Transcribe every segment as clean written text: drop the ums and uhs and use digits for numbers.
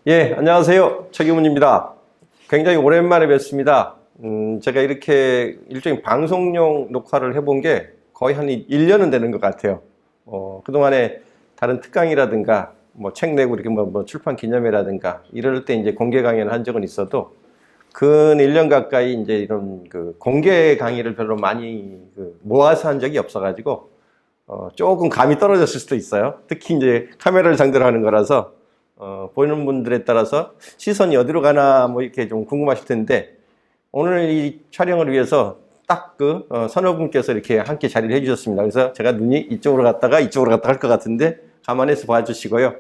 예, 안녕하세요. 최규문입니다. 굉장히 오랜만에 뵙습니다. 제가 이렇게 일종의 방송용 녹화를 해본 게 거의 한 1년은 되는 것 같아요. 그동안에 다른 특강이라든가, 책 내고 이렇게 출판 기념회라든가, 이럴 때 이제 공개 강연을 한 적은 있어도, 근 1년 가까이 이제 이런 공개 강의를 별로 많이 모아서 한 적이 없어가지고, 조금 감이 떨어졌을 수도 있어요. 특히 이제 카메라를 상대로 하는 거라서, 보이는 분들에 따라서 시선이 어디로 가나 이렇게 좀 궁금하실 텐데, 오늘 이 촬영을 위해서 딱 서너 분께서 이렇게 함께 자리를 해주셨습니다. 그래서 제가 눈이 이쪽으로 갔다가 이쪽으로 갔다 할 것 같은데, 감안해서 봐주시고요.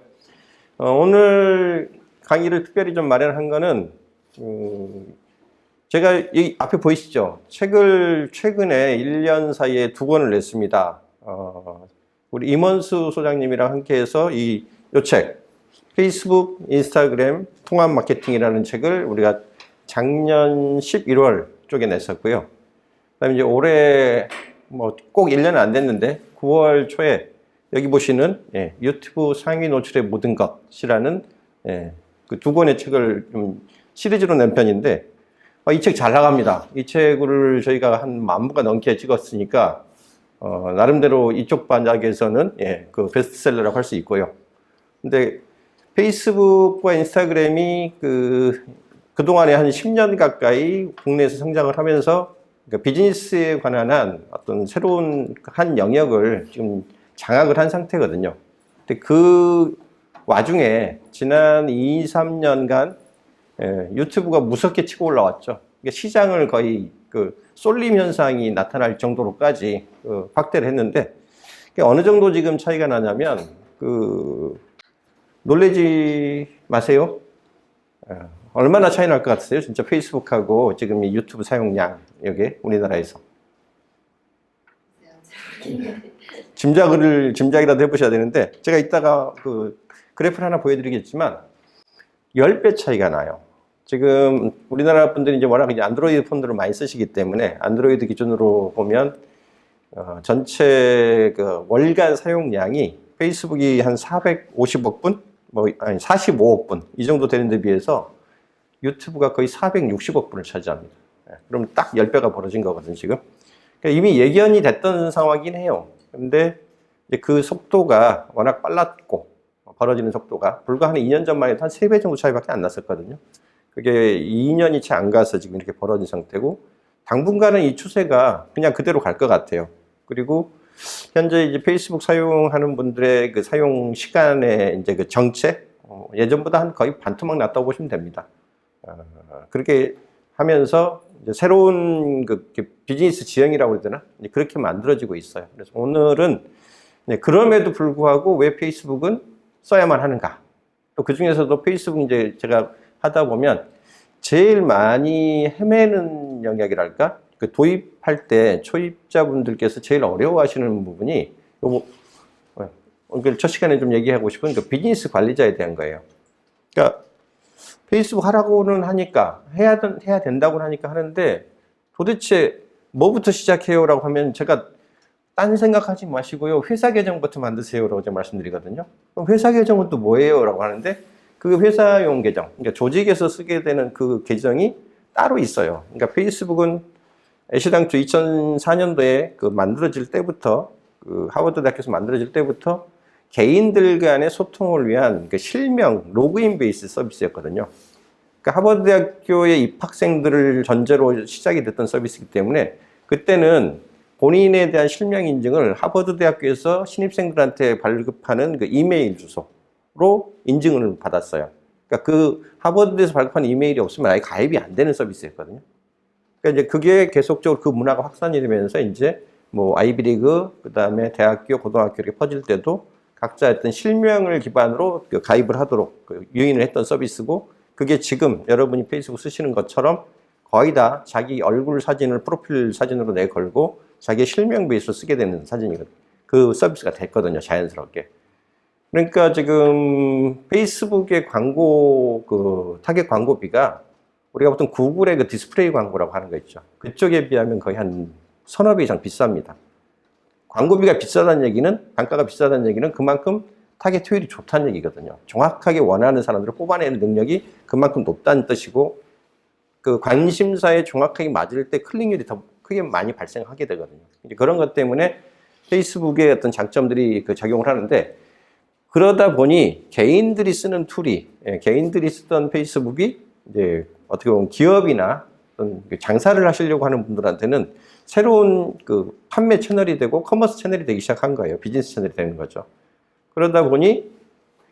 오늘 강의를 특별히 좀 마련한 거는, 제가 이 앞에 보이시죠? 책을 최근에 1년 사이에 2권을 냈습니다. 우리 임원수 소장님이랑 함께 해서 요 책, 페이스북, 인스타그램 통합 마케팅이라는 책을 우리가 작년 11월 쪽에 냈었고요. 그 다음에 이제 올해 꼭 1년은 안 됐는데 9월 초에 여기 보시는 유튜브 상위 노출의 모든 것이라는 그 2권의 책을 좀 시리즈로 낸 편인데 이 책 잘 나갑니다. 이 책을 저희가 한 10,000부가 넘게 찍었으니까 나름대로 이쪽 반작에서는 그 베스트셀러라고 할 수 있고요. 근데 페이스북과 인스타그램이 그동안에 한 10년 가까이 국내에서 성장을 하면서 비즈니스에 관한 어떤 새로운 한 영역을 지금 장악을 한 상태거든요. 근데 그 와중에 지난 2, 3년간 유튜브가 무섭게 치고 올라왔죠. 시장을 거의 쏠림 현상이 나타날 정도로까지 확대를 했는데 어느 정도 지금 차이가 나냐면 놀라지 마세요. 얼마나 차이 날 것 같으세요? 진짜 페이스북하고 지금 이 유튜브 사용량, 여기 우리나라에서. 짐작이라도 해보셔야 되는데, 제가 이따가 그래프를 하나 보여드리겠지만, 10배 차이가 나요. 지금 우리나라 분들이 이제 워낙 이제 안드로이드 폰들을 많이 쓰시기 때문에, 안드로이드 기준으로 보면, 전체 월간 사용량이 페이스북이 한 450억 분? 아니 45억 분 이 정도 되는 데 비해서 유튜브가 거의 460억 분을 차지합니다. 그럼 딱 10배가 벌어진 거거든요, 지금. 그러니까 이미 예견이 됐던 상황이긴 해요. 근데 이제 그 속도가 워낙 빨랐고, 벌어지는 속도가 불과 한 2년 전만 해도 한 3배 정도 차이밖에 안 났었거든요. 그게 2년이 채 안 가서 지금 이렇게 벌어진 상태고, 당분간은 이 추세가 그냥 그대로 갈 것 같아요. 그리고 현재 이제 페이스북 사용하는 분들의 사용 시간의 이제 정체, 예전보다 한 거의 반토막 났다고 보시면 됩니다. 그렇게 하면서 이제 새로운 비즈니스 지형이라고 해야 되나? 그렇게 만들어지고 있어요. 그래서 오늘은 그럼에도 불구하고 왜 페이스북은 써야만 하는가? 또 그 중에서도 페이스북 이제 제가 하다 보면 제일 많이 헤매는 영역이랄까? 도입할 때 초입자분들께서 제일 어려워하시는 부분이 오늘 첫 시간에 좀 얘기하고 싶은 비즈니스 관리자에 대한 거예요. 그러니까 페이스북 하라고는 하니까 해야 된다고는 하니까 하는데 도대체 뭐부터 시작해요라고 하면 제가 딴 생각하지 마시고요. 회사 계정부터 만드세요라고 제가 말씀드리거든요. 그럼 회사 계정은 또 뭐예요라고 하는데 그 회사용 계정, 그러니까 조직에서 쓰게 되는 그 계정이 따로 있어요. 그러니까 페이스북은 애시당초 2004년도에 만들어질 때부터 하버드 대학교에서 만들어질 때부터 개인들 간의 소통을 위한 실명 로그인 베이스 서비스였거든요. 그러니까 하버드 대학교의 입학생들을 전제로 시작이 됐던 서비스이기 때문에 그때는 본인에 대한 실명 인증을 하버드 대학교에서 신입생들한테 발급하는 이메일 주소로 인증을 받았어요. 그러니까 하버드에서 발급한 이메일이 없으면 아예 가입이 안 되는 서비스였거든요. 그러니까 이제 그게 계속적으로 그 문화가 확산이 되면서 이제 아이비리그, 그 다음에 대학교, 고등학교 이렇게 퍼질 때도 각자 어떤 실명을 기반으로 가입을 하도록 유인을 했던 서비스고, 그게 지금 여러분이 페이스북 쓰시는 것처럼 거의 다 자기 얼굴 사진을 프로필 사진으로 내걸고 자기 실명 베이스로 쓰게 되는 사진이거든요. 그 서비스가 됐거든요, 자연스럽게. 그러니까 지금 페이스북의 타겟 광고비가 우리가 보통 구글의 디스플레이 광고라고 하는 거 있죠. 그쪽에 비하면 거의 한 서너 배 이상 비쌉니다. 광고비가 비싸다는 얘기는, 단가가 비싸다는 얘기는 그만큼 타겟 효율이 좋다는 얘기거든요. 정확하게 원하는 사람들을 뽑아내는 능력이 그만큼 높다는 뜻이고, 그 관심사에 정확하게 맞을 때 클릭률이 더 크게 많이 발생하게 되거든요. 이제 그런 것 때문에 페이스북의 어떤 장점들이 그 작용을 하는데, 그러다 보니 개인들이 쓰는 툴이, 개인들이 쓰던 페이스북이 이제 어떻게 보면 기업이나 어떤 장사를 하시려고 하는 분들한테는 새로운 그 판매 채널이 되고 커머스 채널이 되기 시작한 거예요. 비즈니스 채널이 되는 거죠. 그러다 보니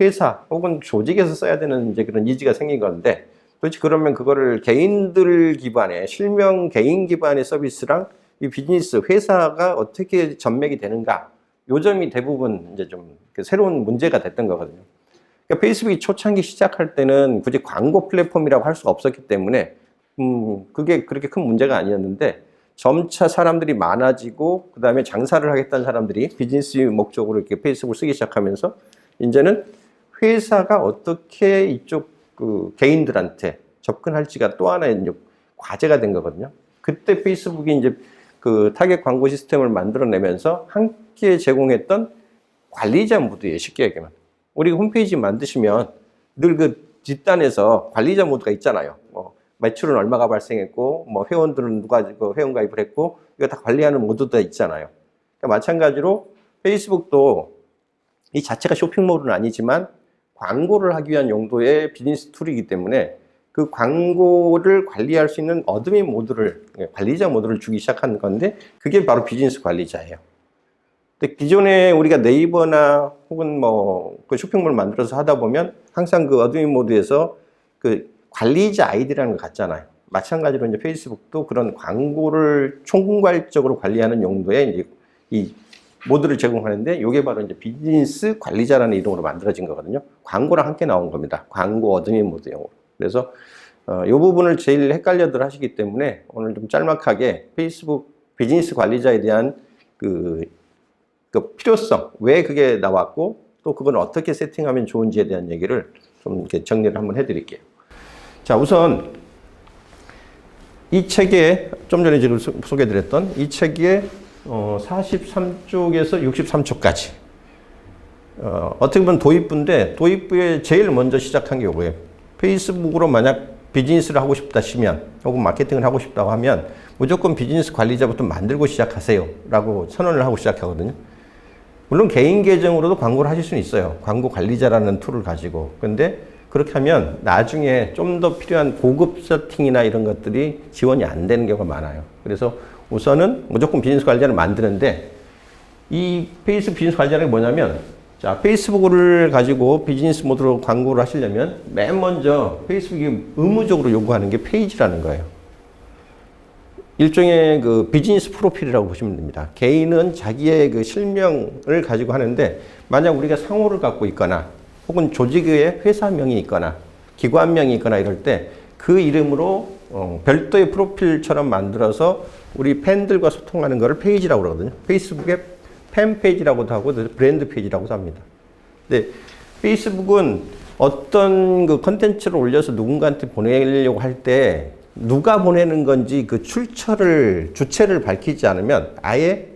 회사 혹은 조직에서 써야 되는 이제 그런 니즈가 생긴 건데, 도대체 그러면 그거를 개인들 기반의, 실명 개인 기반의 서비스랑 이 비즈니스 회사가 어떻게 전맥이 되는가? 요 점이 대부분 이제 좀 새로운 문제가 됐던 거거든요. 그러니까 페이스북이 초창기 시작할 때는 굳이 광고 플랫폼이라고 할 수가 없었기 때문에 그게 그렇게 큰 문제가 아니었는데, 점차 사람들이 많아지고 그 다음에 장사를 하겠다는 사람들이 비즈니스 목적으로 이렇게 페이스북을 쓰기 시작하면서 이제는 회사가 어떻게 이쪽 그 개인들한테 접근할지가 또 하나의 이제 과제가 된 거거든요. 그때 페이스북이 이제 그 타겟 광고 시스템을 만들어내면서 함께 제공했던 관리자 모드에, 쉽게 얘기하면 우리가 홈페이지 만드시면 늘 그 뒷단에서 관리자 모드가 있잖아요. 뭐 매출은 얼마가 발생했고, 뭐 회원들은 누가 회원 가입을 했고, 이거 다 관리하는 모드도 있잖아요. 그러니까 마찬가지로 페이스북도 이 자체가 쇼핑몰은 아니지만 광고를 하기 위한 용도의 비즈니스 툴이기 때문에 그 광고를 관리할 수 있는 어드민 모드를, 관리자 모드를 주기 시작한 건데, 그게 바로 비즈니스 관리자예요. 근데 기존에 우리가 네이버나 혹은 뭐 그 쇼핑몰 만들어서 하다 보면 항상 그 어드민 모드에서 그 관리자 아이디라는 걸 갖잖아요. 마찬가지로 이제 페이스북도 그런 광고를 총괄적으로 관리하는 용도의 이제 이 모드를 제공하는데, 이게 바로 이제 비즈니스 관리자라는 이름으로 만들어진 거거든요. 광고랑 함께 나온 겁니다. 광고 어드민 모드용으로. 그래서 이 부분을 제일 헷갈려들 하시기 때문에 오늘 좀 짤막하게 페이스북 비즈니스 관리자에 대한 그 필요성, 왜 그게 나왔고 또 그건 어떻게 세팅하면 좋은지에 대한 얘기를 좀 이렇게 정리를 한번 해드릴게요. 자, 우선 이 책에 좀 전에 지금 소개해드렸던 이 책에 43쪽에서 63쪽까지 어떻게 보면 도입부인데, 도입부에 제일 먼저 시작한 게 이거예요. 페이스북으로 만약 비즈니스를 하고 싶다 하시면, 혹은 마케팅을 하고 싶다고 하면 무조건 비즈니스 관리자부터 만들고 시작하세요 라고 선언을 하고 시작하거든요. 물론 개인 계정으로도 광고를 하실 수는 있어요. 광고 관리자라는 툴을 가지고. 근데 그렇게 하면 나중에 좀 더 필요한 고급 세팅이나 이런 것들이 지원이 안 되는 경우가 많아요. 그래서 우선은 무조건 비즈니스 관리자를 만드는데, 이 페이스북 비즈니스 관리자는 뭐냐면, 자, 페이스북을 가지고 비즈니스 모드로 광고를 하시려면 맨 먼저 페이스북이 의무적으로 요구하는 게 페이지라는 거예요. 일종의 그 비즈니스 프로필이라고 보시면 됩니다. 개인은 자기의 그 실명을 가지고 하는데, 만약 우리가 상호를 갖고 있거나 혹은 조직의 회사명이 있거나 기관명이 있거나 이럴 때 그 이름으로 별도의 프로필처럼 만들어서 우리 팬들과 소통하는 것을 페이지라고 그러거든요. 페이스북의 팬 페이지라고도 하고 브랜드 페이지라고도 합니다. 근데 페이스북은 어떤 그 컨텐츠를 올려서 누군가한테 보내려고 할 때 누가 보내는 건지 그 주체를 밝히지 않으면 아예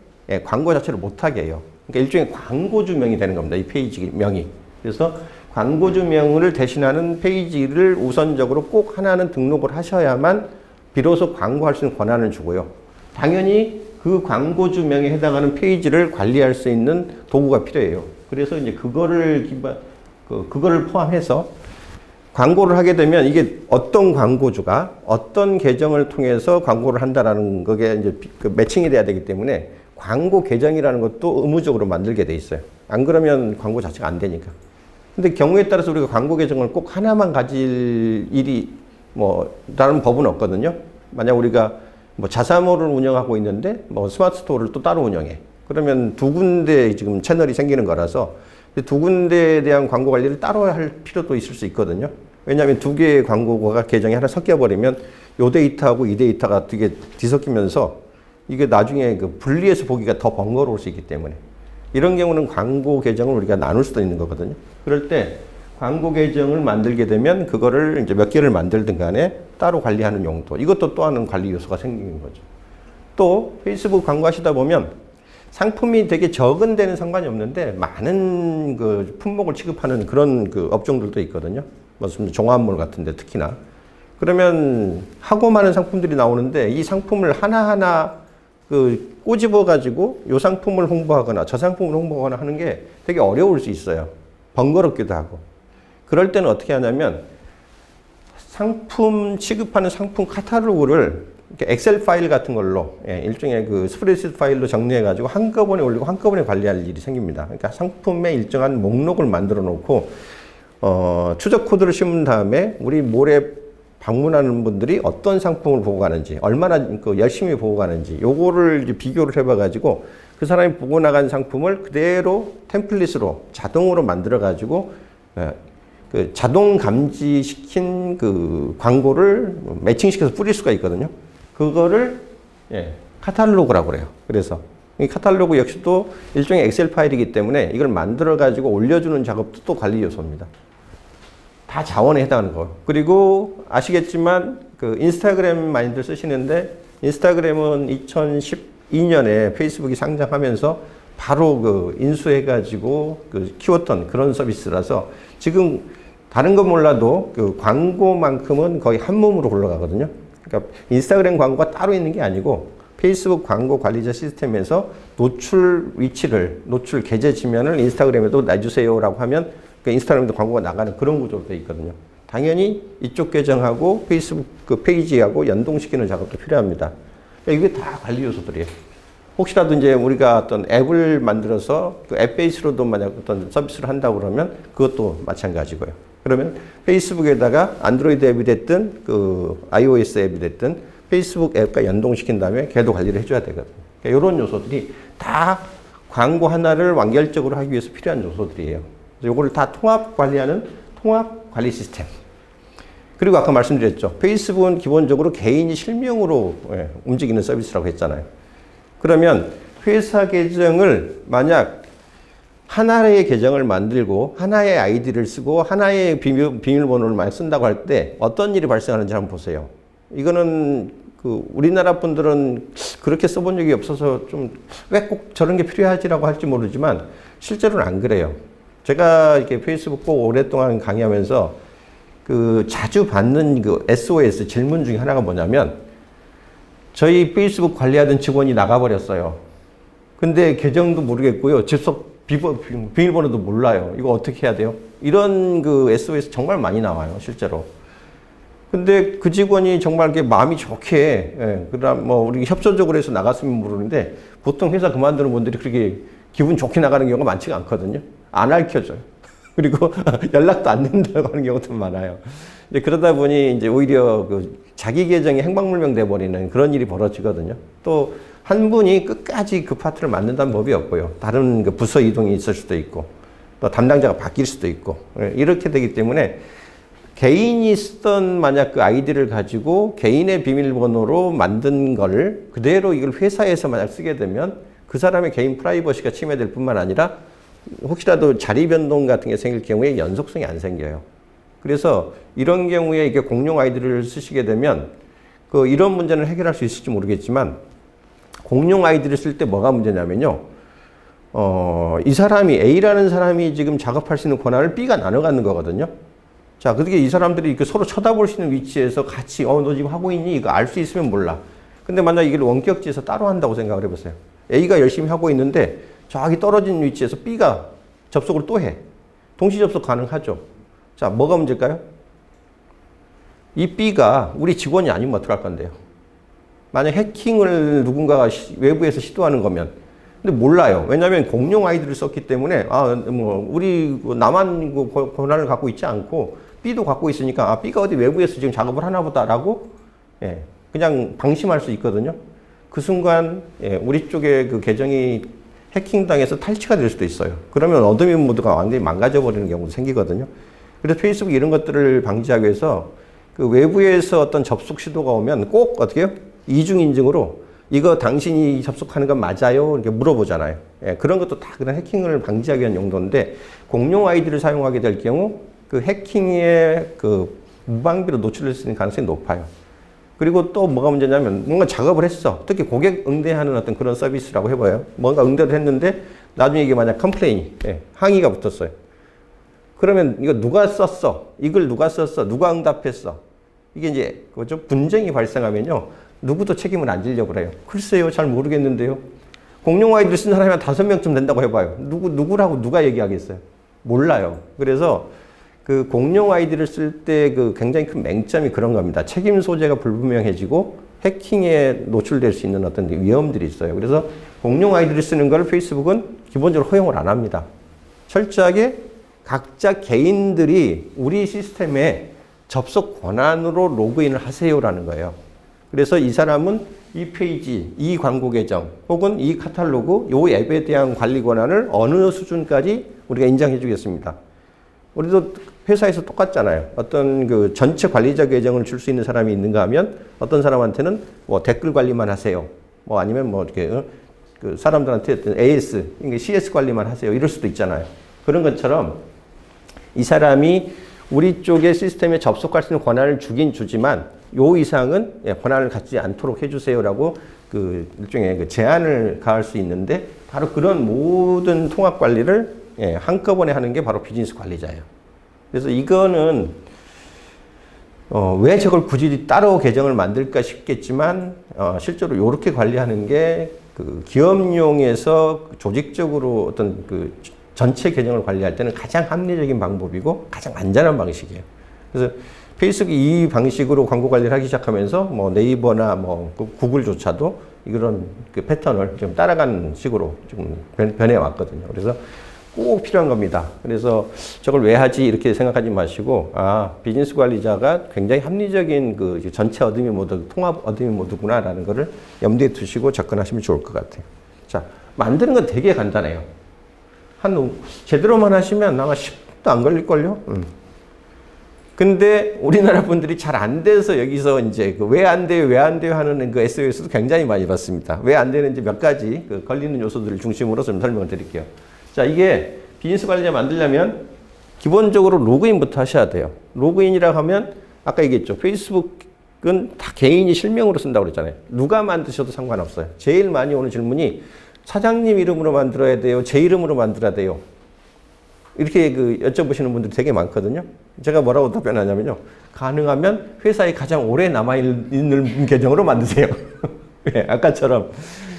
광고 자체를 못하게 해요. 그러니까 일종의 광고주명이 되는 겁니다. 이 페이지 명이. 그래서 광고주명을 대신하는 페이지를 우선적으로 꼭 하나는 등록을 하셔야만 비로소 광고할 수 있는 권한을 주고요. 당연히 그 광고주명에 해당하는 페이지를 관리할 수 있는 도구가 필요해요. 그래서 이제 그거를 포함해서 광고를 하게 되면 이게 어떤 광고주가 어떤 계정을 통해서 광고를 한다라는 거게 이제 그 매칭이 돼야 되기 때문에 광고 계정이라는 것도 의무적으로 만들게 돼 있어요. 안 그러면 광고 자체가 안 되니까. 근데 경우에 따라서 우리가 광고 계정을 꼭 하나만 가질 일이 뭐 다른 법은 없거든요. 만약 우리가 뭐 자사몰을 운영하고 있는데 뭐 스마트 스토어를 또 따로 운영해. 그러면 두 군데 지금 채널이 생기는 거라서 두 군데에 대한 광고 관리를 따로 할 필요도 있을 수 있거든요. 왜냐하면 두 개의 광고가 계정이 하나 섞여버리면 요 데이터하고 이 데이터가 되게 뒤섞이면서 이게 나중에 그 분리해서 보기가 더 번거로울 수 있기 때문에 이런 경우는 광고 계정을 우리가 나눌 수도 있는 거거든요. 그럴 때 광고 계정을 만들게 되면 그거를 이제 몇 개를 만들든 간에 따로 관리하는 용도. 이것도 또 하는 관리 요소가 생기는 거죠. 또 페이스북 광고 하시다 보면 상품이 되게 적은 데는 상관이 없는데 많은 그 품목을 취급하는 그런 그 업종들도 있거든요. 무슨 종합몰 같은데 특히나. 그러면 하고 많은 상품들이 나오는데 이 상품을 하나하나 그 꼬집어 가지고 요 상품을 홍보하거나 저 상품을 홍보하거나 하는 게 되게 어려울 수 있어요. 번거롭기도 하고. 그럴 때는 어떻게 하냐면 상품 취급하는 상품 카탈로그를 이렇게 엑셀 파일 같은 걸로 일종의 그 스프레드시트 파일로 정리해 가지고 한꺼번에 올리고 한꺼번에 관리할 일이 생깁니다. 그러니까 상품의 일정한 목록을 만들어 놓고 추적 코드를 심은 다음에 우리 몰에 방문하는 분들이 어떤 상품을 보고 가는지, 얼마나 그 열심히 보고 가는지, 요거를 이제 비교를 해봐 가지고 그 사람이 보고 나간 상품을 그대로 템플릿으로 자동으로 만들어 가지고 그 자동 감지시킨 그 광고를 매칭시켜서 뿌릴 수가 있거든요. 그거를 카탈로그라고 그래요. 그래서 이 카탈로그 역시도 일종의 엑셀 파일이기 때문에 이걸 만들어 가지고 올려주는 작업도 또 관리 요소입니다. 다 자원에 해당하는 거. 그리고 아시겠지만 그 인스타그램 많이들 쓰시는데 인스타그램은 2012년에 페이스북이 상장하면서 바로 그 인수해가지고 그 키웠던 그런 서비스라서 지금 다른 건 몰라도 그 광고만큼은 거의 한 몸으로 올라가거든요. 그러니까 인스타그램 광고가 따로 있는 게 아니고 페이스북 광고 관리자 시스템에서 노출 위치를, 노출 계제 지면을 인스타그램에도 내주세요라고 하면 그 인스타그램에도 광고가 나가는 그런 구조로 되어 있거든요. 당연히 이쪽 계정하고 페이스북 그 페이지하고 연동시키는 작업도 필요합니다. 이게 다 관리 요소들이에요. 혹시라도 이제 우리가 어떤 앱을 만들어서 그 앱 베이스로도 만약 어떤 서비스를 한다고 그러면 그것도 마찬가지고요. 그러면 페이스북에다가 안드로이드 앱이 됐든 그 iOS 앱이 됐든 페이스북 앱과 연동시킨 다음에 걔도 관리를 해줘야 되거든요. 그러니까 이런 요소들이 다 광고 하나를 완결적으로 하기 위해서 필요한 요소들이에요. 그래서 이거를 다 통합 관리하는 통합 관리 시스템. 그리고 아까 말씀드렸죠. 페이스북은 기본적으로 개인이 실명으로 움직이는 서비스라고 했잖아요. 그러면 회사 계정을 만약 하나의 계정을 만들고 하나의 아이디를 쓰고 하나의 비밀번호를 많이 쓴다고 할 때 어떤 일이 발생하는지 한번 보세요. 이거는 그 우리나라 분들은 그렇게 써본 적이 없어서 좀 왜 꼭 저런 게 필요하지라고 할지 모르지만 실제로는 안 그래요. 제가 이렇게 페이스북 꼭 오랫동안 강의하면서 그 자주 받는 그 SOS 질문 중에 하나가 뭐냐면 저희 페이스북 관리하던 직원이 나가버렸어요. 근데 계정도 모르겠고요. 접속 비밀번호도 몰라요. 이거 어떻게 해야 돼요? 이런 그 SOS 정말 많이 나와요, 실제로. 근데 그 직원이 정말 마음이 좋게, 그다음 뭐 우리 협조적으로 해서 나갔으면 모르는데 보통 회사 그만두는 분들이 그렇게 기분 좋게 나가는 경우가 많지가 않거든요. 안 알려줘요. 그리고 연락도 안 된다고 하는 경우도 많아요. 이제 그러다 보니 이제 오히려 그 자기 계정이 행방불명 돼버리는 그런 일이 벌어지거든요. 또 한 분이 끝까지 그 파트를 맡는다는 법이 없고요. 다른 그 부서 이동이 있을 수도 있고, 또 담당자가 바뀔 수도 있고, 이렇게 되기 때문에 개인이 쓰던 만약 그 아이디를 가지고 개인의 비밀번호로 만든 걸 그대로 이걸 회사에서 만약 쓰게 되면 그 사람의 개인 프라이버시가 침해될 뿐만 아니라 혹시라도 자리 변동 같은 게 생길 경우에 연속성이 안 생겨요. 그래서 이런 경우에 이게 공용 아이디를 쓰시게 되면 그 이런 문제는 해결할 수 있을지 모르겠지만 공용 아이디를 쓸 때 뭐가 문제냐면요. 이 사람이 A라는 사람이 지금 작업할 수 있는 권한을 B가 나눠 갖는 거거든요. 자, 그게 이 사람들이 이렇게 서로 쳐다볼 수 있는 위치에서 같이 너 지금 하고 있니? 이거 알 수 있으면 몰라. 근데 만약 이걸 원격지에서 따로 한다고 생각을 해보세요. A가 열심히 하고 있는데 저기 떨어진 위치에서 B가 접속을 또 해. 동시 접속 가능하죠. 자, 뭐가 문제일까요? 이 B가 우리 직원이 아니면 어떡할 건데요? 만약 해킹을 누군가가 외부에서 시도하는 거면. 근데 몰라요. 왜냐하면 공용 아이디를 썼기 때문에 우리 나만 권한을 갖고 있지 않고 B도 갖고 있으니까 B가 어디 외부에서 지금 작업을 하나 보다라고 그냥 방심할 수 있거든요. 그 순간 우리 쪽에 그 계정이 해킹당해서 탈취가 될 수도 있어요. 그러면 어드민 모드가 완전히 망가져 버리는 경우도 생기거든요. 그래서 페이스북이 이런 것들을 방지하기 위해서 그 외부에서 어떤 접속 시도가 오면 꼭 어떻게 해요? 이중 인증으로 이거 당신이 접속하는 건 맞아요? 이렇게 물어보잖아요. 그런 것도 다 그런 해킹을 방지하기 위한 용도인데 공용 아이디를 사용하게 될 경우 그 해킹의 그 무방비로 노출될 수 있는 가능성이 높아요. 그리고 또 뭐가 문제냐면 뭔가 작업을 했어. 특히 고객 응대하는 어떤 그런 서비스라고 해봐요. 뭔가 응대를 했는데 나중에 이게 만약 컴플레인이, 항의가 붙었어요. 그러면 이거 누가 썼어? 이걸 누가 썼어? 누가 응답했어? 이게 이제 그죠? 분쟁이 발생하면요. 누구도 책임을 안 지려고 그래요. 글쎄요, 잘 모르겠는데요. 공용 아이디를 쓴 사람이 한 5명쯤 된다고 해봐요. 누구라고 누가 얘기하겠어요? 몰라요. 그래서 그 공용 아이디를 쓸 때 그 굉장히 큰 맹점이 그런 겁니다. 책임 소재가 불분명해지고 해킹에 노출될 수 있는 어떤 위험들이 있어요. 그래서 공용 아이디를 쓰는 걸 페이스북은 기본적으로 허용을 안 합니다. 철저하게 각자 개인들이 우리 시스템에 접속 권한으로 로그인을 하세요라는 거예요. 그래서 이 사람은 이 페이지, 이 광고 계정, 혹은 이 카탈로그, 이 앱에 대한 관리 권한을 어느 수준까지 우리가 인정해 주겠습니다. 우리도 회사에서 똑같잖아요. 어떤 그 전체 관리자 계정을 줄 수 있는 사람이 있는가 하면 어떤 사람한테는 뭐 댓글 관리만 하세요. 뭐 아니면 뭐 이렇게 그 사람들한테 어떤 AS, CS 관리만 하세요. 이럴 수도 있잖아요. 그런 것처럼 이 사람이 우리 쪽의 시스템에 접속할 수 있는 권한을 주긴 주지만 요 이상은 권한을 갖지 않도록 해주세요라고 그 일종의 그 제한을 가할 수 있는데 바로 그런 모든 통합 관리를 한꺼번에 하는 게 바로 비즈니스 관리자예요. 그래서 이거는 왜 저걸 굳이 따로 계정을 만들까 싶겠지만 실제로 이렇게 관리하는 게 그 기업용에서 조직적으로 어떤 그 전체 계정을 관리할 때는 가장 합리적인 방법이고 가장 안전한 방식이에요. 그래서 페이스북이 이 방식으로 광고 관리를 하기 시작하면서 뭐 네이버나 뭐 구글조차도 이런 그 패턴을 좀 따라가는 식으로 좀 변해 왔거든요. 그래서 꼭 필요한 겁니다. 그래서 저걸 왜 하지 이렇게 생각하지 마시고 비즈니스 관리자가 굉장히 합리적인 그 전체 어드민 모드, 통합 어드민 모드구나라는 거를 염두에 두시고 접근하시면 좋을 것 같아요. 자, 만드는 건 되게 간단해요. 제대로만 하시면 아마 10분도 안 걸릴걸요? 근데 우리나라 분들이 잘 안 돼서 여기서 이제 왜 안 돼요, 왜 안 돼요 하는 그 SOS도 굉장히 많이 받습니다. 왜 안 되는지 몇 가지 그 걸리는 요소들을 중심으로 좀 설명을 드릴게요. 자, 이게 비즈니스 관리자 만들려면 기본적으로 로그인부터 하셔야 돼요. 로그인이라고 하면 아까 얘기했죠. 페이스북은 다 개인이 실명으로 쓴다고 그랬잖아요. 누가 만드셔도 상관없어요. 제일 많이 오는 질문이 사장님 이름으로 만들어야 돼요? 제 이름으로 만들어야 돼요? 이렇게 그 여쭤보시는 분들이 되게 많거든요. 제가 뭐라고 답변하냐면요. 가능하면 회사에 가장 오래 남아있는 계정으로 만드세요. 네, 아까처럼.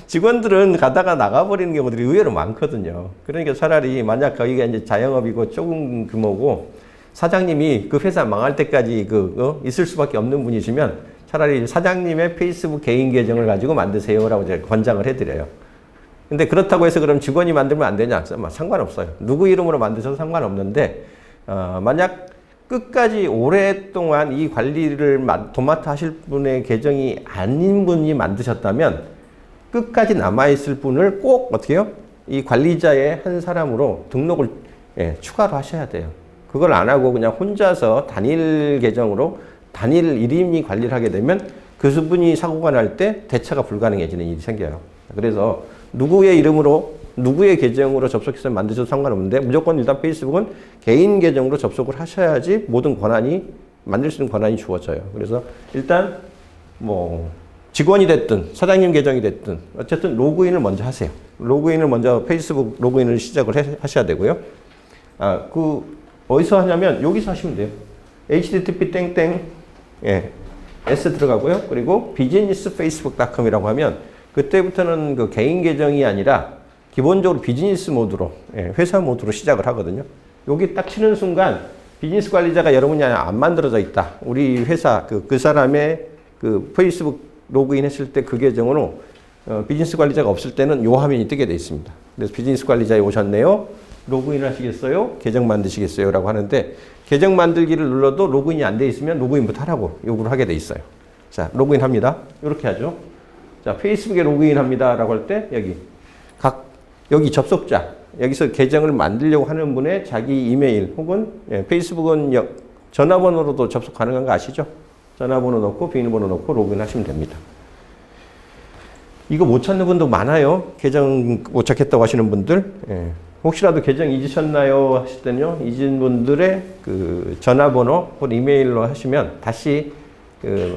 직원들은 가다가 나가버리는 경우들이 의외로 많거든요. 그러니까 차라리 만약 거기가 이제 자영업이고 조금 규모고 사장님이 그 회사 망할 때까지 있을 수밖에 없는 분이시면 차라리 사장님의 페이스북 개인 계정을 가지고 만드세요라고 제가 권장을 해드려요. 근데 그렇다고 해서 그럼 직원이 만들면 안 되냐? 상관없어요. 누구 이름으로 만드셔도 상관없는데 만약 끝까지 오랫동안 이 관리를 도맡아 하실 분의 계정이 아닌 분이 만드셨다면 끝까지 남아있을 분을 꼭 어떻게 해요? 이 관리자의 한 사람으로 등록을 추가로 하셔야 돼요. 그걸 안 하고 그냥 혼자서 단일 계정으로 단일 1인이 관리를 하게 되면 그 분이 사고가 날 때 대처가 불가능해지는 일이 생겨요. 그래서 누구의 이름으로 누구의 계정으로 접속해서 만드셔도 상관없는데 무조건 일단 페이스북은 개인 계정으로 접속을 하셔야지 모든 권한이 만들 수 있는 권한이 주어져요. 그래서 일단 뭐 직원이 됐든 사장님 계정이 됐든 어쨌든 로그인을 먼저 하세요. 로그인을 먼저 페이스북 로그인을 시작을 하셔야 되고요. 어디서 하냐면 여기서 하시면 돼요. http s 들어가고요. 그리고 businessfacebook.com이라고 하면 그때부터는 그 개인 계정이 아니라 기본적으로 비즈니스 모드로 회사 모드로 시작을 하거든요. 여기 딱 치는 순간 비즈니스 관리자가 여러분이 안 만들어져 있다. 우리 회사 그 사람의 그 페이스북 로그인 했을 때 그 계정으로 비즈니스 관리자가 없을 때는 요 화면이 뜨게 돼 있습니다. 그래서 비즈니스 관리자에 오셨네요. 로그인 하시겠어요? 계정 만드시겠어요? 라고 하는데 계정 만들기를 눌러도 로그인이 안 돼 있으면 로그인부터 하라고 요구를 하게 돼 있어요. 자, 로그인 합니다. 이렇게 하죠. 자, 페이스북에 로그인 합니다. 라고 할 때 여기 접속자, 여기서 계정을 만들려고 하는 분의 자기 이메일 혹은 페이스북은 전화번호로도 접속 가능한 거 아시죠? 전화번호 넣고 비밀번호 넣고 로그인 하시면 됩니다. 이거 못 찾는 분도 많아요. 계정 못 찾겠다고 하시는 분들. 혹시라도 계정 잊으셨나요? 하실 때는요. 잊은 분들의 그 전화번호 혹은 이메일로 하시면 다시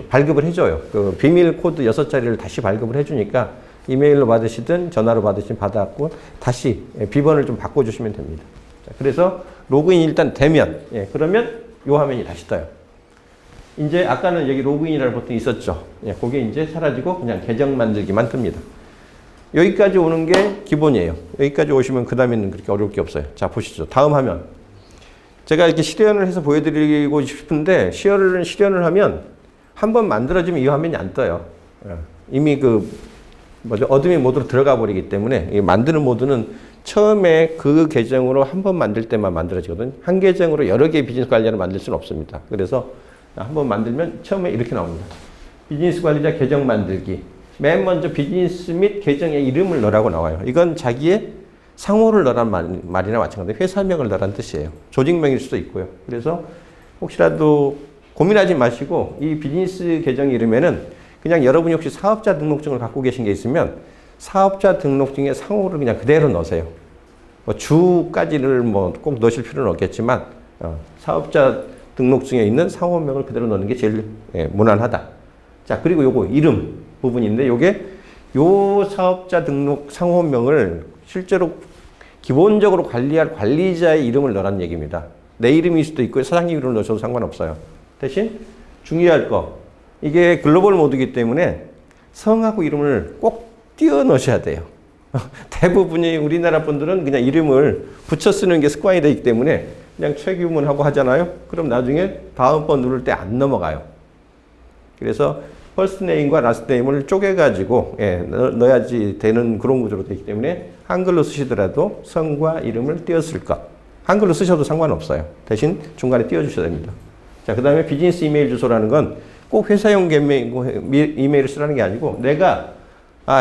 발급을 해줘요. 그 비밀 코드 6자리를 다시 발급을 해주니까 이메일로 받으시든 전화로 받으시든 받았고 다시 비번을 좀 바꿔주시면 됩니다. 자, 그래서 로그인이 일단 되면 그러면 요 화면이 다시 떠요. 이제 아까는 여기 로그인이라는 버튼이 있었죠. 그게 이제 사라지고 그냥 계정 만들기만 뜹니다. 여기까지 오는 게 기본이에요. 여기까지 오시면 그 다음에는 그렇게 어려울 게 없어요. 자, 보시죠. 다음 화면. 제가 이렇게 실현을 해서 보여드리고 싶은데 실현을 하면 한번 만들어지면 이 화면이 안 떠요. 이미 어드민 모드로 들어가 버리기 때문에 이 만드는 모드는 처음에 그 계정으로 한 번 만들 때만 만들어지거든요. 한 계정으로 여러 개의 비즈니스 관리자를 만들 수는 없습니다. 그래서 한번 만들면 처음에 이렇게 나옵니다. 비즈니스 관리자 계정 만들기. 맨 먼저 비즈니스 및 계정의 이름을 넣으라고 나와요. 이건 자기의 상호를 넣으란 말이나 마찬가지로 회사명을 넣으란 뜻이에요. 조직명일 수도 있고요. 그래서 혹시라도 고민하지 마시고 이 비즈니스 계정 이름에는 그냥 여러분이 혹시 사업자 등록증을 갖고 계신 게 있으면 사업자 등록증의 상호를 그냥 그대로 넣으세요. 주까지를 꼭 넣으실 필요는 없겠지만 사업자 등록증에 있는 상호명을 그대로 넣는 게 제일 무난하다. 자, 그리고 요거 이름 부분인데 요게 요 사업자 등록 상호명을 실제로 기본적으로 관리할 관리자의 이름을 넣으라는 얘기입니다. 내 이름일 수도 있고 사장님 이름을 넣으셔도 상관없어요. 대신 중요할 거 이게 글로벌 모드이기 때문에 성하고 이름을 꼭 띄워 넣으셔야 돼요. 대부분이 우리나라 분들은 그냥 이름을 붙여 쓰는 게 습관이 되기 때문에 그냥 최규문하고 하잖아요. 그럼 나중에 다음번 누를 때 안 넘어가요. 그래서 퍼스트 네임과 라스트 네임을 쪼개가지고 넣어야지 되는 그런 구조로 되기 때문에 한글로 쓰시더라도 성과 이름을 띄었을 것. 한글로 쓰셔도 상관없어요. 대신 중간에 띄워주셔야 됩니다. 자, 그 다음에 비즈니스 이메일 주소라는 건 꼭 회사용 이메일을 쓰라는 게 아니고 내가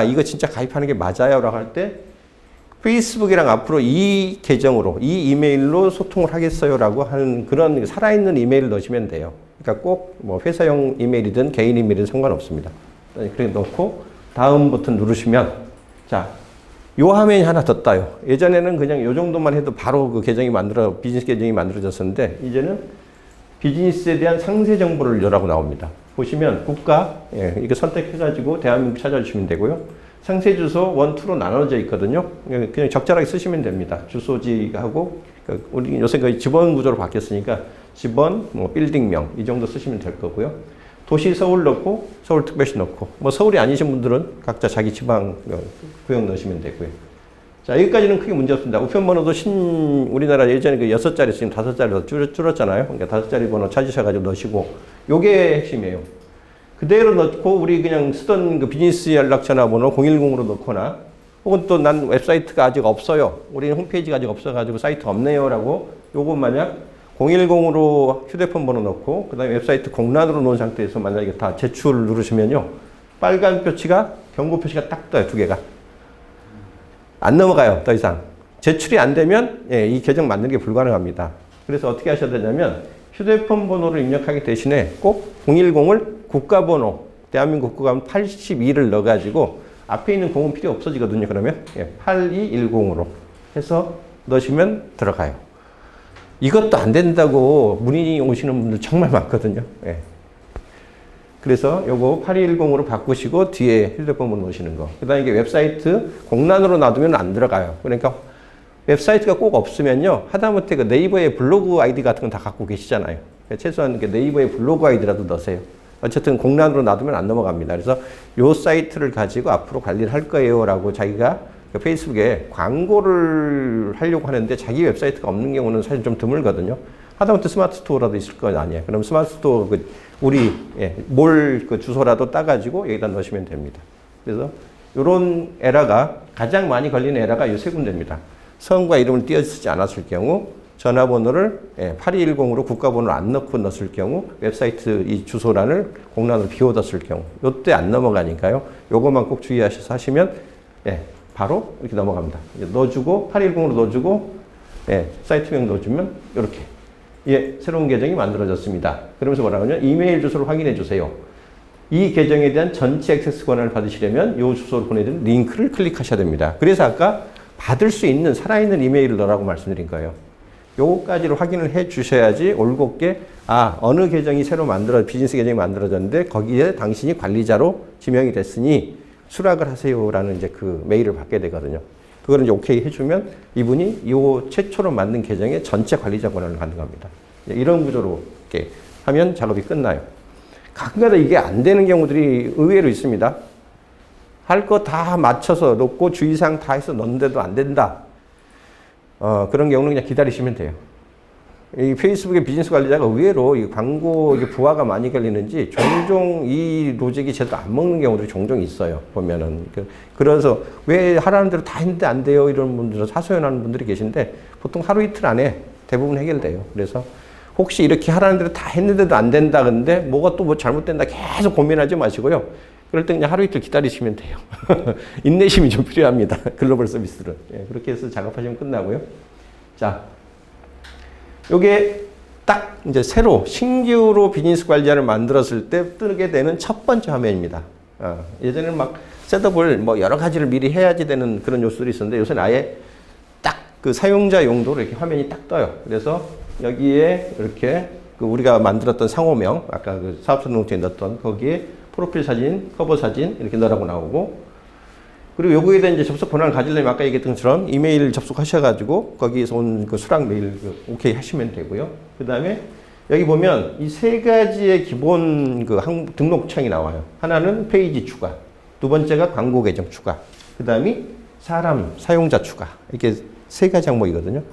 이거 진짜 가입하는 게 맞아요 라고 할 때 페이스북이랑 앞으로 이 계정으로 이 이메일로 소통을 하겠어요 라고 하는 그런 살아있는 이메일을 넣으시면 돼요. 그러니까 꼭 회사용 이메일이든 개인 이메일이든 상관없습니다. 그렇게 넣고 다음 버튼 누르시면 자, 요 화면이 하나 더 떠요. 예전에는 그냥 요 정도만 해도 바로 그 비즈니스 계정이 만들어졌었는데 이제는 비즈니스에 대한 상세 정보를 넣으라고 나옵니다. 보시면 국가 이거 선택해가지고 대한민국 찾아주시면 되고요. 상세 주소 1, 2로 나눠져 있거든요. 그냥 적절하게 쓰시면 됩니다. 주소지하고 우리 요새 거의 지번 구조로 바뀌었으니까 지번, 빌딩명 이 정도 쓰시면 될 거고요. 도시 서울 넣고 서울특별시 넣고 서울이 아니신 분들은 각자 자기 지방 구역 넣으시면 되고요. 자, 여기까지는 크게 문제 없습니다. 우편번호도 우리나라 예전에 6자리 지금 5자리로 줄었잖아요. 그러니까 5자리 번호 찾으셔가지고 넣으시고 요게 핵심이에요. 그대로 넣고 우리 그냥 쓰던 그 비즈니스 연락 전화번호 010으로 넣거나 혹은 또 난 웹사이트가 아직 없어요. 우리는 홈페이지가 아직 없어가지고 사이트 없네요 라고 요거 만약 010으로 휴대폰 번호 넣고 그 다음에 웹사이트 공란으로 놓은 상태에서 만약에 다 제출 누르시면요. 빨간 표시가 경고 표시가 딱 떠요. 2개가. 안 넘어가요. 더 이상. 제출이 안 되면 이 계정 만드는 게 불가능합니다. 그래서 어떻게 하셔야 되냐면 휴대폰 번호를 입력하기 대신에 꼭 010을 국가번호 대한민국 국가번호 82를 넣어가지고 앞에 있는 0은 필요 없어지거든요. 그러면 8210으로 해서 넣으시면 들어가요. 이것도 안 된다고 문의 오시는 분들 정말 많거든요. 그래서 요거 8210으로 바꾸시고 뒤에 휴대폰 번호 넣으시는 거. 그 다음에 이게 웹사이트 공란으로 놔두면 안 들어가요. 그러니까 웹사이트가 꼭 없으면요. 하다못해 그 네이버의 블로그 아이디 같은 건 다 갖고 계시잖아요. 최소한 네이버의 블로그 아이디라도 넣으세요. 어쨌든 공란으로 놔두면 안 넘어갑니다. 그래서 요 사이트를 가지고 앞으로 관리를 할 거예요 라고 자기가 페이스북에 광고를 하려고 하는데 자기 웹사이트가 없는 경우는 사실 좀 드물거든요. 하다못해 스마트 스토어라도 있을 건 아니에요. 그럼 스마트 스토어 우리 몰 주소라도 따가지고 여기다 넣으시면 됩니다. 그래서 이런 에러가 가장 많이 걸리는 에러가 이 세 군데입니다. 성과 이름을 띄어 쓰지 않았을 경우, 전화번호를 8210으로 국가번호를 안 넣고 넣었을 경우, 웹사이트 이 주소란을 공란으로 비워뒀을 경우, 요때 안 넘어가니까요. 요것만 꼭 주의하셔서 하시면 바로 이렇게 넘어갑니다. 넣어주고 8210으로 넣어주고 사이트명 넣어주면 이렇게 새로운 계정이 만들어졌습니다. 그러면서 뭐라고 하냐면 이메일 주소를 확인해 주세요. 이 계정에 대한 전체 액세스 권한을 받으시려면 이 주소로 보내드린 링크를 클릭하셔야 됩니다. 그래서 아까 받을 수 있는 살아있는 이메일을 넣으라고 말씀드린 거예요. 요거까지를 확인을 해 주셔야지 올곧게 어느 계정이 새로 비즈니스 계정이 만들어졌는데 거기에 당신이 관리자로 지명이 됐으니 수락을 하세요라는 이제 그 메일을 받게 되거든요. 그거를 이제 오케이 해주면 이분이 요 최초로 만든 계정의 전체 관리자 권한을 갖는 겁니다. 이런 구조로 이렇게 하면 작업이 끝나요. 가끔가다 이게 안 되는 경우들이 의외로 있습니다. 할 거 다 맞춰서 놓고 주의사항 다 해서 넣는데도 안 된다. 그런 경우는 그냥 기다리시면 돼요. 이 페이스북의 비즈니스 관리자가 의외로 이 광고 부하가 많이 걸리는지 종종 이 로직이 제대로 안 먹는 경우들이 종종 있어요. 보면은. 그래서 왜 하라는 대로 다 했는데 안 돼요? 이런 분들은 하소연하는 분들이 계신데 보통 하루 이틀 안에 대부분 해결돼요. 그래서 혹시 이렇게 하라는 대로 다 했는데도 안 된다. 근데 뭐가 또 뭐 잘못된다. 계속 고민하지 마시고요. 그럴 때 그냥 하루 이틀 기다리시면 돼요. 인내심이 좀 필요합니다. 글로벌 서비스는. 그렇게 해서 작업하시면 끝나고요. 자. 요게 딱 이제 새로 신규로 비즈니스 관리자를 만들었을 때 뜨게 되는 첫 번째 화면입니다. 예전에는 막 셋업을 뭐 여러 가지를 미리 해야지 되는 그런 요소들이 있었는데 요새는 아예 딱 그 사용자 용도로 이렇게 화면이 딱 떠요. 그래서 여기에 이렇게 그 우리가 만들었던 상호명, 아까 그 사업자 등록증에 넣었던 거기에 프로필 사진, 커버 사진 이렇게 넣으라고 나오고 그리고 요거에 대한 이제 접속 권한을 가지려면 아까 얘기했던 것처럼 이메일 접속하셔가지고 거기에서 온 그 수락 메일 오케이 하시면 되고요. 그 다음에 여기 보면 이 세 가지의 기본 그 등록창이 나와요. 하나는 페이지 추가, 두 번째가 광고 계정 추가, 그 다음이 사람, 사용자 추가. 이렇게 세 가지 항목이거든요.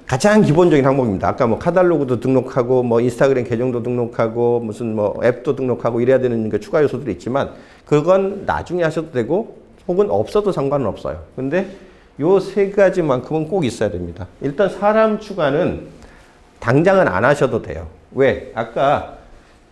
가장 기본적인 항목입니다. 아까 뭐 카탈로그도 등록하고 뭐 인스타그램 계정도 등록하고 무슨 뭐 앱도 등록하고 이래야 되는 그 추가 요소들이 있지만 그건 나중에 하셔도 되고 혹은 없어도 상관은 없어요. 근데 요 세 가지만큼은 꼭 있어야 됩니다. 일단 사람 추가는 당장은 안 하셔도 돼요. 왜? 아까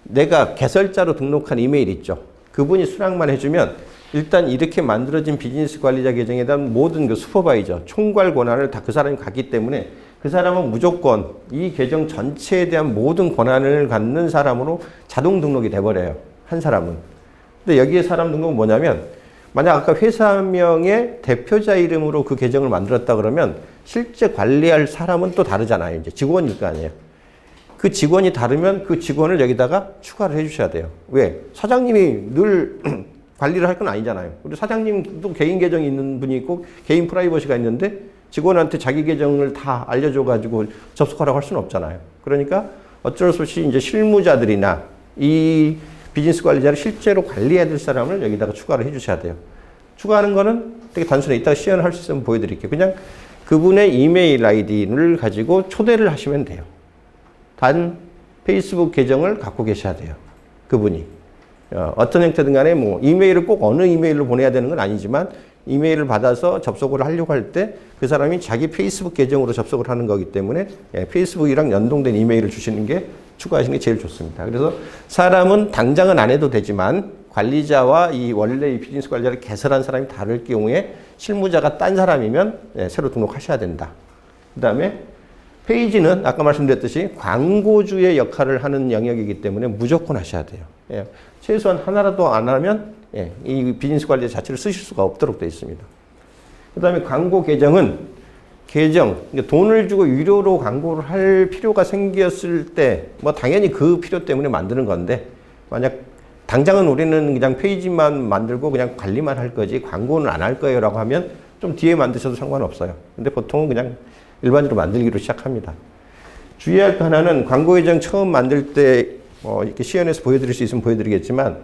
내가 개설자로 등록한 이메일 있죠. 그분이 수락만 해주면 일단 이렇게 만들어진 비즈니스 관리자 계정에 대한 모든 그 슈퍼바이저, 총괄 권한을 다 그 사람이 갖기 때문에 그 사람은 무조건 이 계정 전체에 대한 모든 권한을 갖는 사람으로 자동 등록이 돼버려요. 한 사람은. 근데 여기에 사람 등록은 뭐냐면 만약 아까 회사명의 대표자 이름으로 그 계정을 만들었다 그러면 실제 관리할 사람은 또 다르잖아요. 이제 직원일 거 아니에요. 그 직원이 다르면 그 직원을 여기다가 추가를 해주셔야 돼요. 왜? 사장님이 늘 관리를 할 건 아니잖아요. 우리 사장님도 개인 계정이 있는 분이 있고 개인 프라이버시가 있는데 직원한테 자기 계정을 다 알려줘가지고 접속하라고 할 수는 없잖아요. 그러니까 어쩔 수 없이 이제 실무자들이나 이 비즈니스 관리자를 실제로 관리해야 될 사람을 여기다가 추가를 해주셔야 돼요. 추가하는 거는 되게 단순해. 이따가 시연을 할 수 있으면 보여드릴게요. 그냥 그분의 이메일 아이디를 가지고 초대를 하시면 돼요. 단 페이스북 계정을 갖고 계셔야 돼요. 그분이. 어떤 형태든 간에 뭐 이메일을 꼭 어느 이메일로 보내야 되는 건 아니지만 이메일을 받아서 접속을 하려고 할 때 그 사람이 자기 페이스북 계정으로 접속을 하는 거기 때문에 페이스북이랑 연동된 이메일을 주시는 게 추가하시는 게 제일 좋습니다. 그래서 사람은 당장은 안 해도 되지만 관리자와 이 원래 이 비즈니스 관리자를 개설한 사람이 다를 경우에 실무자가 딴 사람이면 새로 등록하셔야 된다. 그 다음에 페이지는 아까 말씀드렸듯이 광고주의 역할을 하는 영역이기 때문에 무조건 하셔야 돼요. 최소한 하나라도 안 하면 이 비즈니스 관리 자체를 쓰실 수가 없도록 되어 있습니다. 그 다음에 광고 계정은 돈을 주고 유료로 광고를 할 필요가 생겼을 때 뭐 당연히 그 필요 때문에 만드는 건데 만약 당장은 우리는 그냥 페이지만 만들고 그냥 관리만 할 거지 광고는 안 할 거예요 라고 하면 좀 뒤에 만드셔도 상관없어요. 근데 보통은 그냥 일반적으로 만들기로 시작합니다. 주의할 거 하나는 광고 계정 처음 만들 때 이렇게 시연해서 보여드릴 수 있으면 보여드리겠지만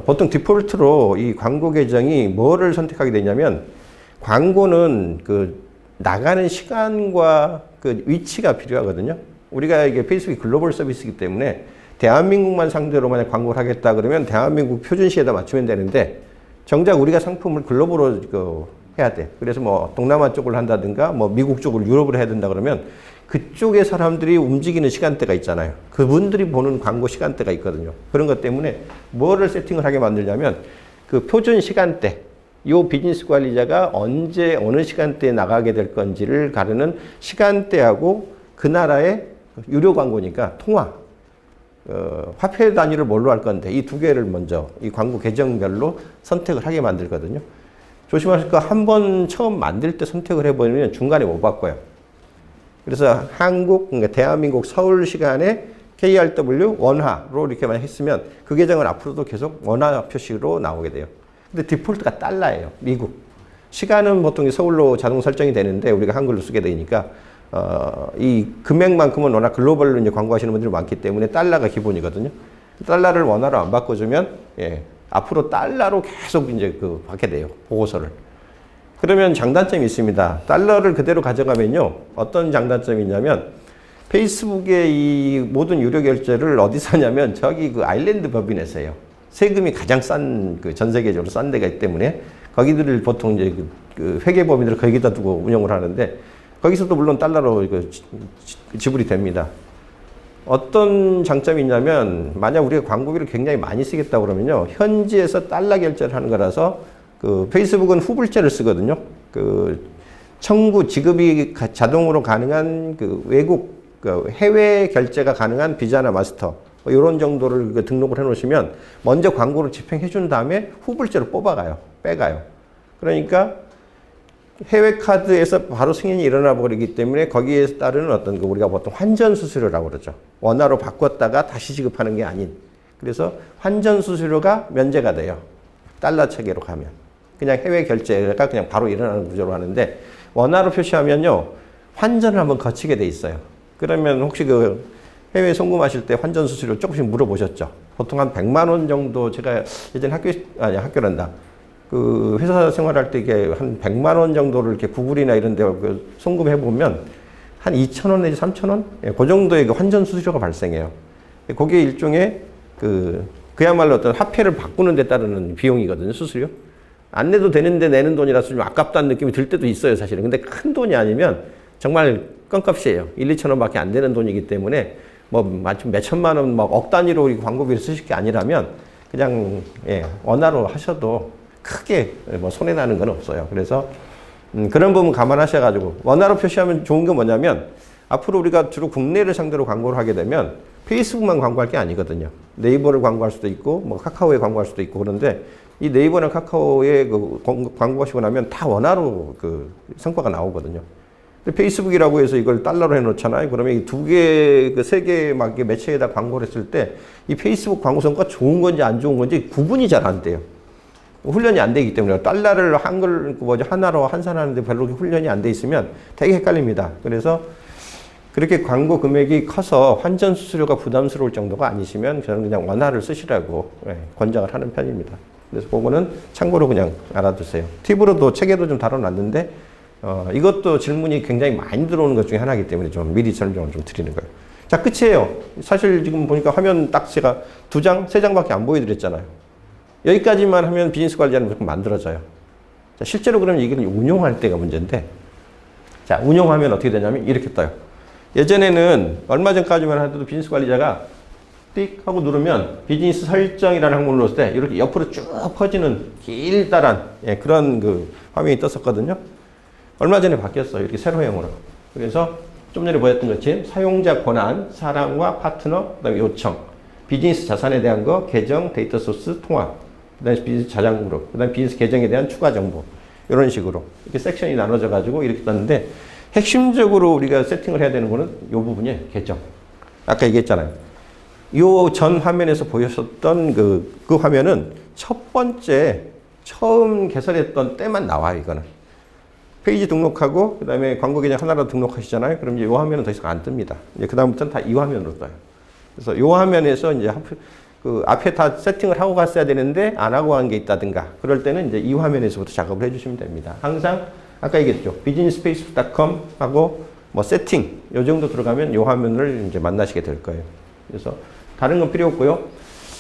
보통 디폴트로 이 광고 계정이 뭐를 선택하게 되냐면 광고는 그 나가는 시간과 그 위치가 필요하거든요. 우리가 이게 페이스북이 글로벌 서비스이기 때문에 대한민국만 상대로 만약 광고를 하겠다 그러면 대한민국 표준시에다 맞추면 되는데 정작 우리가 상품을 글로벌로 해야 돼. 그래서 뭐 동남아 쪽을 한다든가 뭐 미국 쪽을 유럽을 해야 된다 그러면 그쪽의 사람들이 움직이는 시간대가 있잖아요. 그분들이 보는 광고 시간대가 있거든요. 그런 것 때문에 뭐를 세팅을 하게 만들냐면 그 표준 시간대, 이 비즈니스 관리자가 언제 어느 시간대에 나가게 될 건지를 가르는 시간대하고 그 나라의 유료 광고니까 통화, 화폐 단위를 뭘로 할 건데 이 두 개를 먼저 이 광고 계정별로 선택을 하게 만들거든요. 조심하실 거 한 번 처음 만들 때 선택을 해버리면 중간에 못 바꿔요. 그래서 그러니까 대한민국 서울 시간에 KRW 원화로 이렇게만 했으면 그 계정은 앞으로도 계속 원화 표시로 나오게 돼요. 근데 디폴트가 달러예요. 미국. 시간은 보통 서울로 자동 설정이 되는데 우리가 한글로 쓰게 되니까 이 금액만큼은 워낙 글로벌로 이제 광고하시는 분들이 많기 때문에 달러가 기본이거든요. 달러를 원화로 안 바꿔주면 앞으로 달러로 계속 이제 받게 돼요. 보고서를. 그러면 장단점이 있습니다. 달러를 그대로 가져가면요. 어떤 장단점이 있냐면 페이스북의 이 모든 유료 결제를 어디서 하냐면 저기 그 아일랜드 법인에서 해요. 세금이 가장 싼 전 세계적으로 싼 데가 있기 때문에 거기들을 보통 이제 그 회계법인들을 거기다 두고 운영을 하는데 거기서도 물론 달러로 지불이 됩니다. 어떤 장점이 있냐면 만약 우리가 광고비를 굉장히 많이 쓰겠다 그러면요. 현지에서 달러 결제를 하는 거라서 페이스북은 후불제를 쓰거든요. 청구 지급이 자동으로 가능한 외국 해외 결제가 가능한 비자나 마스터 이런 정도를 등록을 해 놓으시면 먼저 광고를 집행해 준 다음에 후불제로 빼가요. 그러니까 해외 카드에서 바로 승인이 일어나 버리기 때문에 거기에 따르는 어떤 우리가 보통 환전 수수료라고 그러죠. 원화로 바꿨다가 다시 지급하는 게 아닌. 그래서 환전 수수료가 면제가 돼요. 달러 체계로 가면. 그냥 해외 결제가 그냥 바로 일어나는 구조로 하는데 원화로 표시하면요. 환전을 한번 거치게 돼 있어요. 그러면 혹시 해외 송금하실 때 환전 수수료 조금씩 물어보셨죠? 보통 한 100만 원 정도 제가 예전에 학교란다. 회사 생활할 때 이게 한 100만 원 정도를 이렇게 구글이나 이런 데 송금해 보면 한 2,000원 내지 3,000원? 그 정도의 환전 수수료가 발생해요. 그게 일종의 그야말로 어떤 화폐를 바꾸는 데 따르는 비용이거든요, 수수료. 안 내도 되는데 내는 돈이라서 좀 아깝다는 느낌이 들 때도 있어요, 사실은. 근데 큰 돈이 아니면 정말 껌값이에요. 1, 2천 원밖에 안 되는 돈이기 때문에 마침 몇 천만 원, 억 단위로 광고비를 쓰실 게 아니라면 그냥 원화로 하셔도 크게 손해나는 건 없어요. 그래서 그런 부분 감안하셔가지고 원화로 표시하면 좋은 게 뭐냐면 앞으로 우리가 주로 국내를 상대로 광고를 하게 되면 페이스북만 광고할 게 아니거든요. 네이버를 광고할 수도 있고 카카오에 광고할 수도 있고 그런데 이 네이버나 카카오에 광고하시고 나면 다 원화로 성과가 나오거든요. 페이스북이라고 해서 이걸 달러로 해놓잖아요. 그러면 이 두 개, 세 개 막 매체에다 광고를 했을 때 이 페이스북 광고 성과 좋은 건지 안 좋은 건지 구분이 잘 안 돼요. 훈련이 안 되기 때문에 달러를 하나로 환산하는데 별로 훈련이 안 돼 있으면 되게 헷갈립니다. 그래서 그렇게 광고 금액이 커서 환전 수수료가 부담스러울 정도가 아니시면 저는 그냥 원화를 쓰시라고 권장을 하는 편입니다. 그래서 그거는 참고로 그냥 알아두세요. 팁으로도 책에도 좀 다뤄놨는데 이것도 질문이 굉장히 많이 들어오는 것 중에 하나이기 때문에 좀 미리 설명을 좀 드리는 거예요. 자, 끝이에요. 사실 지금 보니까 화면 딱 제가 2장, 3장밖에 안 보여드렸잖아요. 여기까지만 하면 비즈니스 관리자는 무조건 만들어져요. 자, 실제로 그러면 이걸 운용할 때가 문제인데, 자, 운용하면 어떻게 되냐면 이렇게 떠요. 예전에는 얼마 전까지만 하더라도 비즈니스 관리자가 띡 하고 누르면 비즈니스 설정이라는 항목을 눌렀을 때 이렇게 옆으로 쭉 퍼지는 길다란 그런 화면이 떴었거든요. 얼마 전에 바뀌었어요. 이렇게 세로형으로. 그래서 좀 전에 보였던 것처럼 사용자 권한, 사람과 파트너, 그다음에 요청, 비즈니스 자산에 대한 거, 계정, 데이터 소스, 통합, 그다음에 비즈니스 자산 그룹, 그다음에 비즈니스 계정에 대한 추가 정보 이런 식으로 이렇게 섹션이 나눠져 가지고 이렇게 떴는데 핵심적으로 우리가 세팅을 해야 되는 거는 이 부분이에요. 계정. 아까 얘기했잖아요. 요 전 화면에서 보였었던 그 화면은 첫 번째 처음 개설했던 때만 나와요. 이거는. 페이지 등록하고 그다음에 광고 계정 하나로 등록하시잖아요. 그럼 이제 이 화면은 더 이상 안 뜹니다. 이제 그다음부터는 다 이 화면으로 떠요. 그래서 이 화면에서 이제 앞에 다 세팅을 하고 갔어야 되는데 안 하고 간 게 있다든가 그럴 때는 이제 이 화면에서부터 작업을 해주시면 됩니다. 항상 아까 얘기했죠. businesspace.com 하고 세팅 요 정도 들어가면 이 화면을 이제 만나시게 될 거예요. 그래서 다른 건 필요 없고요.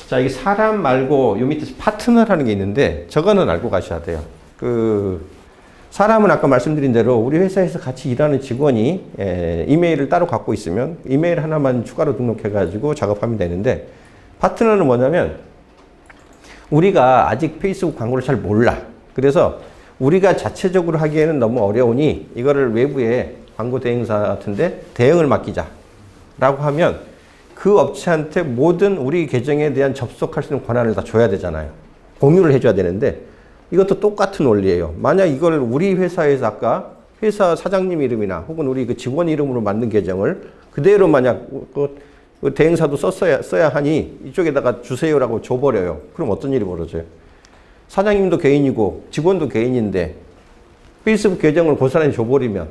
자, 이게 사람 말고 요 밑에 파트너라는 게 있는데 저거는 알고 가셔야 돼요. 사람은 아까 말씀드린 대로 우리 회사에서 같이 일하는 직원이 이메일을 따로 갖고 있으면 이메일 하나만 추가로 등록해가지고 작업하면 되는데 파트너는 뭐냐면 우리가 아직 페이스북 광고를 잘 몰라. 그래서 우리가 자체적으로 하기에는 너무 어려우니 이거를 외부에 광고 대행사 같은데 대행을 맡기자 라고 하면 그 업체한테 모든 우리 계정에 대한 접속할 수 있는 권한을 다 줘야 되잖아요. 공유를 해줘야 되는데 이것도 똑같은 원리예요. 만약 이걸 우리 회사에서 아까 회사 사장님 이름이나 혹은 우리 그 직원 이름으로 만든 계정을 그대로 만약 그 대행사도 써야 하니 이쪽에다가 주세요라고 줘버려요. 그럼 어떤 일이 벌어져요? 사장님도 개인이고 직원도 개인인데 페이스북 계정을 고스란히 줘버리면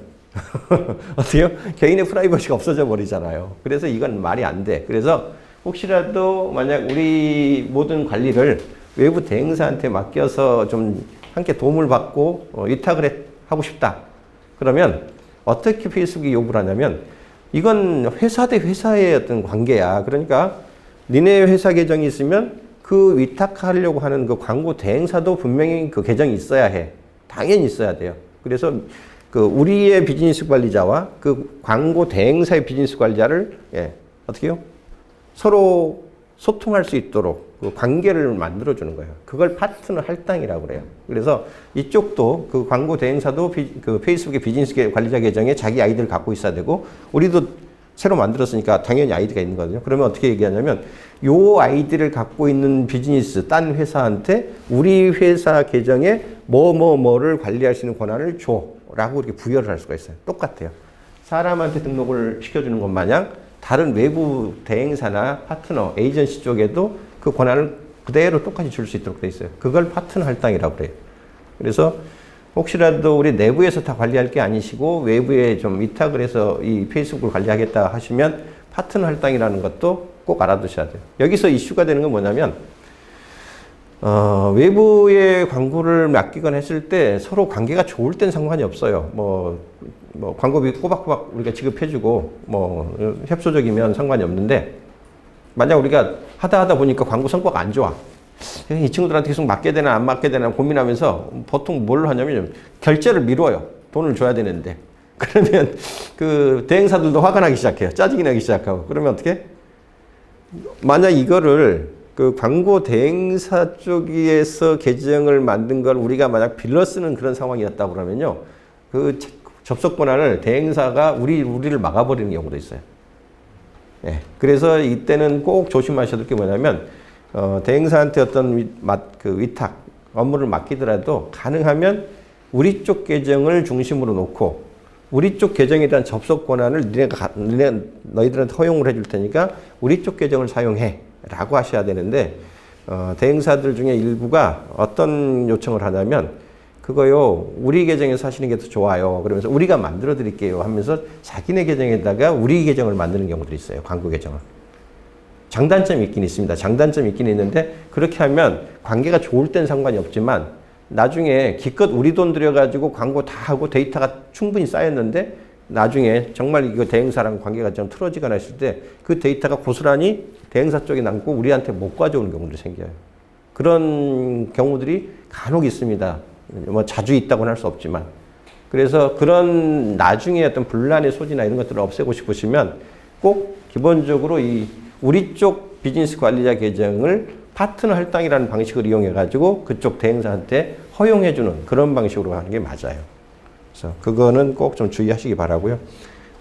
어때요? 개인의 프라이버시가 없어져 버리잖아요. 그래서 이건 말이 안 돼. 그래서 혹시라도 만약 우리 모든 관리를 외부 대행사한테 맡겨서 좀 함께 도움을 받고 위탁을 하고 싶다. 그러면 어떻게 페이스북이 요구를 하냐면 이건 회사 대 회사의 어떤 관계야. 그러니까 니네 회사 계정이 있으면 그 위탁하려고 하는 그 광고 대행사도 분명히 그 계정이 있어야 해. 당연히 있어야 돼요. 그래서 그 우리의 비즈니스 관리자와 그 광고 대행사의 비즈니스 관리자를 어떻게 해요? 서로 소통할 수 있도록 그 관계를 만들어주는 거예요. 그걸 파트너 할당이라고 그래요. 그래서 이쪽도 그 광고 대행사도 그 페이스북의 비즈니스 관리자 계정에 자기 아이디를 갖고 있어야 되고 우리도 새로 만들었으니까 당연히 아이디가 있는 거거든요. 그러면 어떻게 얘기하냐면 요 아이디를 갖고 있는 비즈니스 딴 회사한테 우리 회사 계정에 뭐를 관리할 수 있는 권한을 줘라고 이렇게 부여를 할 수가 있어요. 똑같아요. 사람한테 등록을 시켜주는 것 마냥 다른 외부 대행사나 파트너, 에이전시 쪽에도 그 권한을 그대로 똑같이 줄 수 있도록 돼 있어요. 그걸 파트너 할당이라고 그래요. 그래서 혹시라도 우리 내부에서 다 관리할 게 아니시고 외부에 좀 위탁을 해서 이 페이스북을 관리하겠다 하시면 파트너 할당이라는 것도 꼭 알아두셔야 돼요. 여기서 이슈가 되는 건 뭐냐면 외부에 광고를 맡기거나 했을 때 서로 관계가 좋을 땐 상관이 없어요. 뭐 광고비 꼬박꼬박 우리가 지급해주고 협소적이면 상관이 없는데 만약 우리가 하다 보니까 광고 성과가 안 좋아. 이 친구들한테 계속 맡게 되나 안 맡게 되나 고민하면서 보통 뭘 하냐면 결제를 미뤄요. 돈을 줘야 되는데. 그러면 그 대행사들도 화가 나기 시작해요. 짜증이 나기 시작하고. 그러면 어떻게? 만약 이거를 그 광고 대행사 쪽에서 계정을 만든 걸 우리가 만약 빌려 쓰는 그런 상황이었다 그러면요. 그 접속 권한을 대행사가 우리를 막아버리는 경우도 있어요. 예. 그래서 이때는 꼭 조심하셔야 될 게 뭐냐면 대행사한테 어떤 위탁 업무를 맡기더라도 가능하면 우리 쪽 계정을 중심으로 놓고 우리 쪽 계정에 대한 접속 권한을 너희들한테 허용을 해줄 테니까 우리 쪽 계정을 사용해 라고 하셔야 되는데 대행사들 중에 일부가 어떤 요청을 하냐면 그거요 우리 계정에서 하시는 게 더 좋아요 그러면서 우리가 만들어 드릴게요 하면서 자기네 계정에다가 우리 계정을 만드는 경우들이 있어요. 광고 계정을. 장단점이 있긴 있습니다. 장단점이 있긴 있는데 그렇게 하면 관계가 좋을 땐 상관이 없지만 나중에 기껏 우리 돈 들여가지고 광고 다 하고 데이터가 충분히 쌓였는데 나중에 정말 이거 대행사랑 관계가 좀 틀어지거나 했을 때 그 데이터가 고스란히 대행사 쪽에 남고 우리한테 못 가져오는 경우들이 생겨요. 그런 경우들이 간혹 있습니다. 뭐 자주 있다고는 할 수 없지만. 그래서 그런 나중에 어떤 분란의 소지나 이런 것들을 없애고 싶으시면 꼭 기본적으로 우리 쪽 비즈니스 관리자 계정을 파트너 할당이라는 방식을 이용해가지고 그쪽 대행사한테 허용해주는 그런 방식으로 하는 게 맞아요. 그래서 그거는 꼭 좀 주의하시기 바라고요.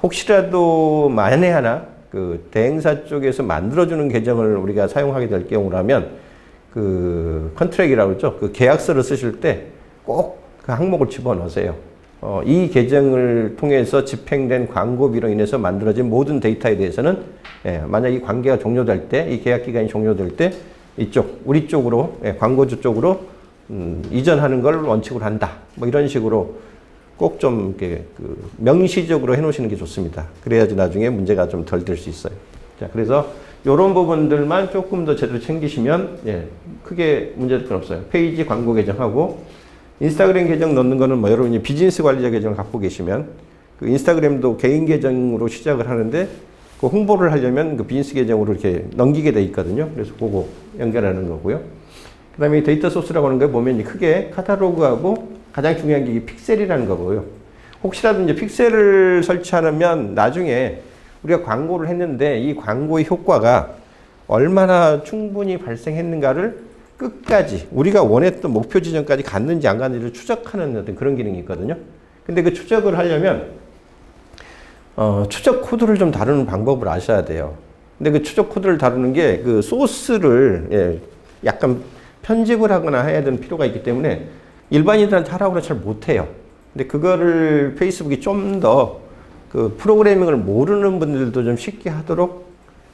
혹시라도 만에 하나 그 대행사 쪽에서 만들어주는 계정을 우리가 사용하게 될 경우라면 그 컨트랙이라고 그러죠. 그 계약서를 쓰실 때 꼭 그 항목을 집어넣으세요. 이 계정을 통해서 집행된 광고비로 인해서 만들어진 모든 데이터에 대해서는 만약 이 관계가 종료될 때, 이 계약 기간이 종료될 때 우리 쪽으로 광고주 쪽으로 이전하는 걸 원칙으로 한다. 뭐 이런 식으로 꼭 좀 이렇게 명시적으로 해놓으시는 게 좋습니다. 그래야지 나중에 문제가 좀 덜 될 수 있어요. 자, 그래서 이런 부분들만 조금 더 제대로 챙기시면 크게 문제될 건 없어요. 페이지 광고 계정하고 인스타그램 계정 넣는 거는 뭐 여러분이 비즈니스 관리자 계정을 갖고 계시면 그 인스타그램도 개인 계정으로 시작을 하는데 그 홍보를 하려면 그 비즈니스 계정으로 이렇게 넘기게 돼 있거든요. 그래서 그거 연결하는 거고요. 그 다음에 데이터 소스라고 하는 거에 보면 크게 카탈로그하고 가장 중요한 게 이 픽셀이라는 거고요. 혹시라도 이제 픽셀을 설치하면 나중에 우리가 광고를 했는데 이 광고의 효과가 얼마나 충분히 발생했는가를 끝까지 우리가 원했던 목표 지점까지 갔는지 안 갔는지를 추적하는 어떤 그런 기능이 있거든요. 근데 그 추적을 하려면 추적 코드를 좀 다루는 방법을 아셔야 돼요. 근데 그 추적 코드를 다루는 게 그 소스를 약간 편집을 하거나 해야 되는 필요가 있기 때문에 일반인들한테 하라고 해서 잘 못해요. 근데 그거를 페이스북이 좀 더 그 프로그래밍을 모르는 분들도 좀 쉽게 하도록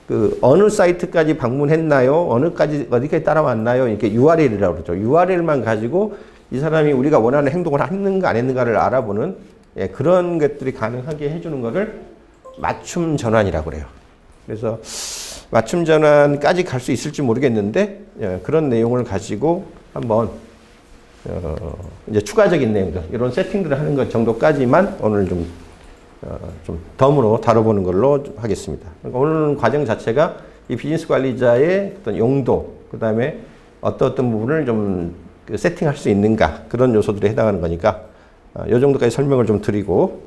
그 어느 사이트까지 방문했나요? 어디까지 따라왔나요? 이렇게 URL이라고 그러죠. URL만 가지고 이 사람이 우리가 원하는 행동을 했는가 안 했는가를 알아보는 예, 그런 것들이 가능하게 해주는 거를 맞춤 전환이라고 그래요. 그래서 맞춤 전환까지 갈 수 있을지 모르겠는데 예, 그런 내용을 가지고 한번 이제 추가적인 내용들 이런 세팅들을 하는 것 정도까지만 오늘 좀 덤으로 다뤄보는 걸로 하겠습니다. 그러니까 오늘 과정 자체가 이 비즈니스 관리자의 어떤 용도, 그 다음에 어떤 부분을 좀 세팅할 수 있는가 그런 요소들에 해당하는 거니까 이 정도까지 설명을 좀 드리고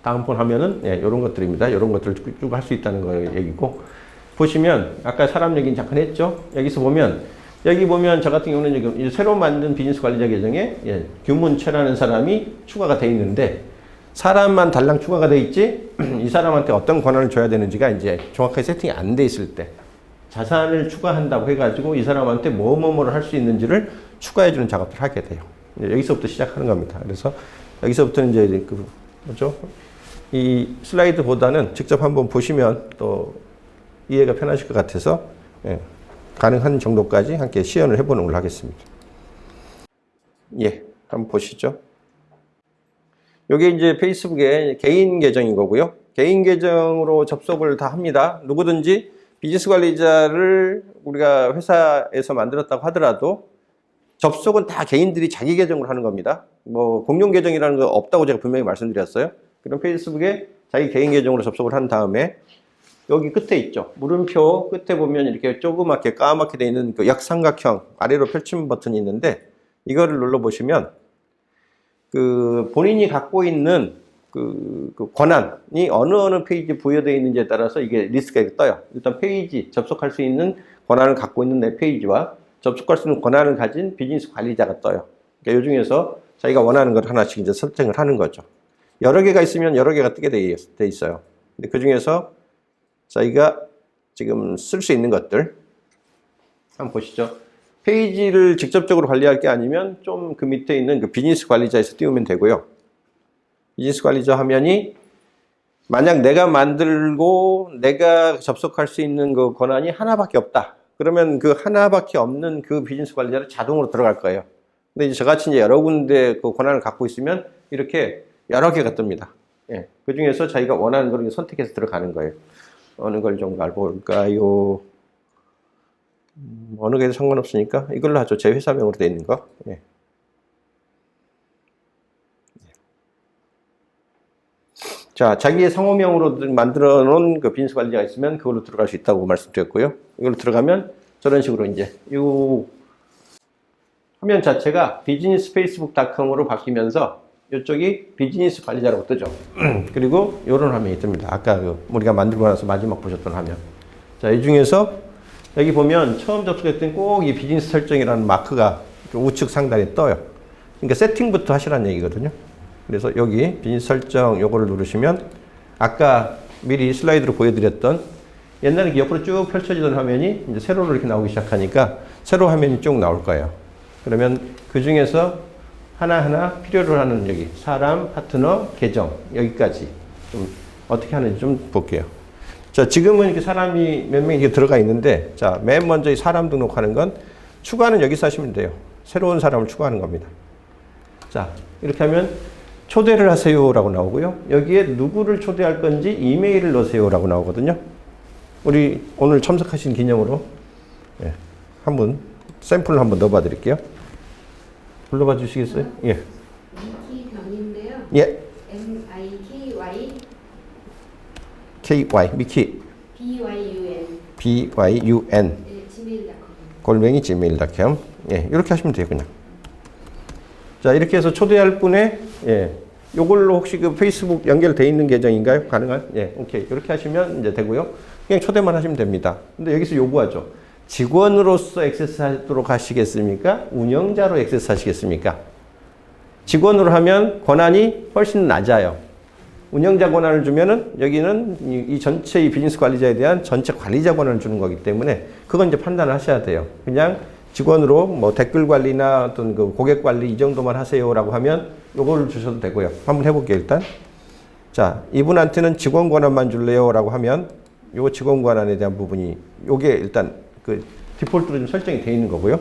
다음 번 하면은 예, 이런 것들입니다. 이런 것들을 쭉 할 수 있다는 거 얘기고 보시면 아까 사람 얘기는 잠깐 했죠. 여기서 보면 여기 보면 저 같은 경우는 지금 새로 만든 비즈니스 관리자 계정에 예, 규문채라는 사람이 추가가 돼 있는데 사람만 달랑 추가가 돼 있지 이 사람한테 어떤 권한을 줘야 되는지가 이제 정확하게 세팅이 안 돼 있을 때 자산을 추가한다고 해가지고 이 사람한테 뭐를 할 수 있는지를 추가해주는 작업을 하게 돼요. 여기서부터 시작하는 겁니다. 그래서 여기서부터는 이제 그 뭐죠? 이 슬라이드보다는 직접 한번 보시면 또 이해가 편하실 것 같아서 예, 가능한 정도까지 함께 시연을 해보는 걸로 하겠습니다. 예, 한번 보시죠. 이게 이제 페이스북의 개인 계정인 거고요. 개인 계정으로 접속을 다 합니다. 누구든지 비즈니스 관리자를 우리가 회사에서 만들었다고 하더라도 접속은 다 개인들이 자기 계정으로 하는 겁니다. 뭐 공용 계정이라는 거 없다고 제가 분명히 말씀드렸어요. 그럼 페이스북에 자기 개인 계정으로 접속을 한 다음에 여기 끝에 있죠. 물음표 끝에 보면 이렇게 조그맣게 까맣게 되어 있는 그 역삼각형 아래로 펼치는 버튼이 있는데 이거를 눌러보시면 그 본인이 갖고 있는 그 권한이 어느 페이지에 부여되어 있는지에 따라서 이게 리스트가 떠요. 일단 페이지, 접속할 수 있는 권한을 갖고 있는 내 페이지와 접속할 수 있는 권한을 가진 비즈니스 관리자가 떠요. 그러니까 이 중에서 자기가 원하는 걸 하나씩 이제 선택을 하는 거죠. 여러 개가 있으면 여러 개가 뜨게 돼 있어요. 근데 그 중에서 자기가 지금 쓸 수 있는 것들 한번 보시죠. 페이지를 직접적으로 관리할 게 아니면 좀 그 밑에 있는 그 비즈니스 관리자에서 띄우면 되고요. 비즈니스 관리자 화면이 만약 내가 만들고 내가 접속할 수 있는 그 권한이 하나밖에 없다. 그러면 그 하나밖에 없는 그 비즈니스 관리자를 자동으로 들어갈 거예요. 근데 이제 저같이 이제 여러 군데 그 권한을 갖고 있으면 이렇게 여러 개가 뜹니다. 예. 그 중에서 자기가 원하는 걸 선택해서 들어가는 거예요. 어느 걸 좀 알볼까요? 어느 게 상관없으니까 이걸로 하죠. 제 회사명으로 되어 있는 거. 예. 자, 자기의 상호명으로 만들어 놓은 그 비즈니스 관리자가 있으면 그걸로 들어갈 수 있다고 말씀드렸고요. 이걸로 들어가면 저런 식으로 이제 이 화면 자체가 businessfacebook.com으로 바뀌면서 이쪽이 비즈니스 관리자라고 뜨죠. 그리고 이런 화면이 뜹니다. 아까 우리가 만들고 나서 마지막 보셨던 화면. 자, 이 중에서 여기 보면 처음 접속할 때는 꼭 이 비즈니스 설정이라는 마크가 우측 상단에 떠요. 그러니까 세팅부터 하시라는 얘기거든요. 그래서 여기 비즈니스 설정 요거를 누르시면 아까 미리 슬라이드로 보여드렸던 옛날에 옆으로 쭉 펼쳐지던 화면이 이제 세로로 이렇게 나오기 시작하니까 세로 화면이 쭉 나올 거예요. 그러면 그 중에서 하나하나 필요로 하는 여기 사람, 파트너, 계정 여기까지 좀 어떻게 하는지 좀 볼게요. 자, 지금은 이렇게 사람이 몇 명이 들어가 있는데 자, 맨 먼저 이 사람 등록하는 건 추가는 여기서 하시면 돼요. 새로운 사람을 추가하는 겁니다. 자, 이렇게 하면 초대를 하세요라고 나오고요. 여기에 누구를 초대할 건지 이메일을 넣으세요라고 나오거든요. 우리 오늘 참석하신 기념으로 예, 한번 샘플을 한번 넣어봐 드릴게요. 불러봐 주시겠어요? 예. 미키변인데요. 예. MIKY KY 미키 BYUN BYUN 네, gmail.com 골뱅이 gmail.com 예, 이렇게 하시면 돼요, 그냥. 자, 이렇게 해서 초대할 분의 예, 요걸로 혹시 그 페이스북 연결돼 있는 계정인가요? 가능한? 예, 오케이. 이렇게 하시면 이제 되고요. 그냥 초대만 하시면 됩니다. 근데 여기서 요구하죠. 직원으로서 액세스하도록 하시겠습니까? 운영자로 액세스하시겠습니까? 직원으로 하면 권한이 훨씬 낮아요. 운영자 권한을 주면은 여기는 이 전체 이 비즈니스 관리자에 대한 전체 관리자 권한을 주는 거기 때문에 그건 이제 판단을 하셔야 돼요. 그냥 직원으로 뭐 댓글 관리나 어떤 그 고객 관리 이 정도만 하세요라고 하면 요거를 주셔도 되고요. 한번 해볼게요, 일단. 자, 이분한테는 직원 권한만 줄래요라고 하면 요 직원 권한에 대한 부분이 요게 일단 그 디폴트로 좀 설정이 되어 있는 거고요.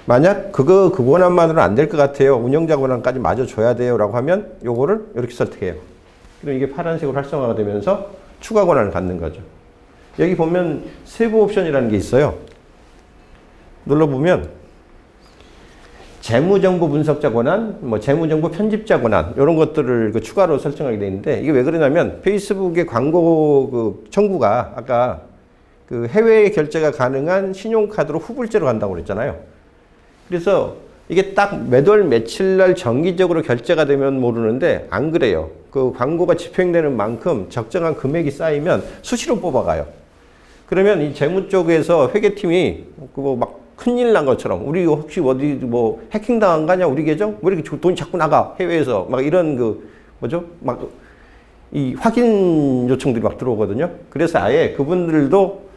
만약 그 권한만으로는 안 될 것 같아요. 운영자 권한까지 마저 줘야 돼요라고 하면 요거를 이렇게 선택해요. 그럼 이게 파란색으로 활성화가 되면서 추가 권한을 갖는 거죠. 여기 보면 세부 옵션이라는 게 있어요. 눌러보면 재무정보 분석자 권한, 뭐 재무정보 편집자 권한 이런 것들을 그 추가로 설정하게 되어 있는데 이게 왜 그러냐면 페이스북의 광고 그 청구가 아까 그 해외 결제가 가능한 신용카드로 후불제로 간다고 그랬잖아요. 그래서 이게 딱 매달 며칠 날 정기적으로 결제가 되면 모르는데 안 그래요. 그 광고가 집행되는 만큼 적정한 금액이 쌓이면 수시로 뽑아가요. 그러면 이 재무 쪽에서 회계팀이 그거 막 큰일 난 것처럼 우리 혹시 어디 뭐 해킹당한 거냐 우리 계정? 왜 이렇게 돈이 자꾸 나가 해외에서 막 이런 그 뭐죠? 막 이 확인 요청들이 막 들어오거든요. 그래서 아예 그분들도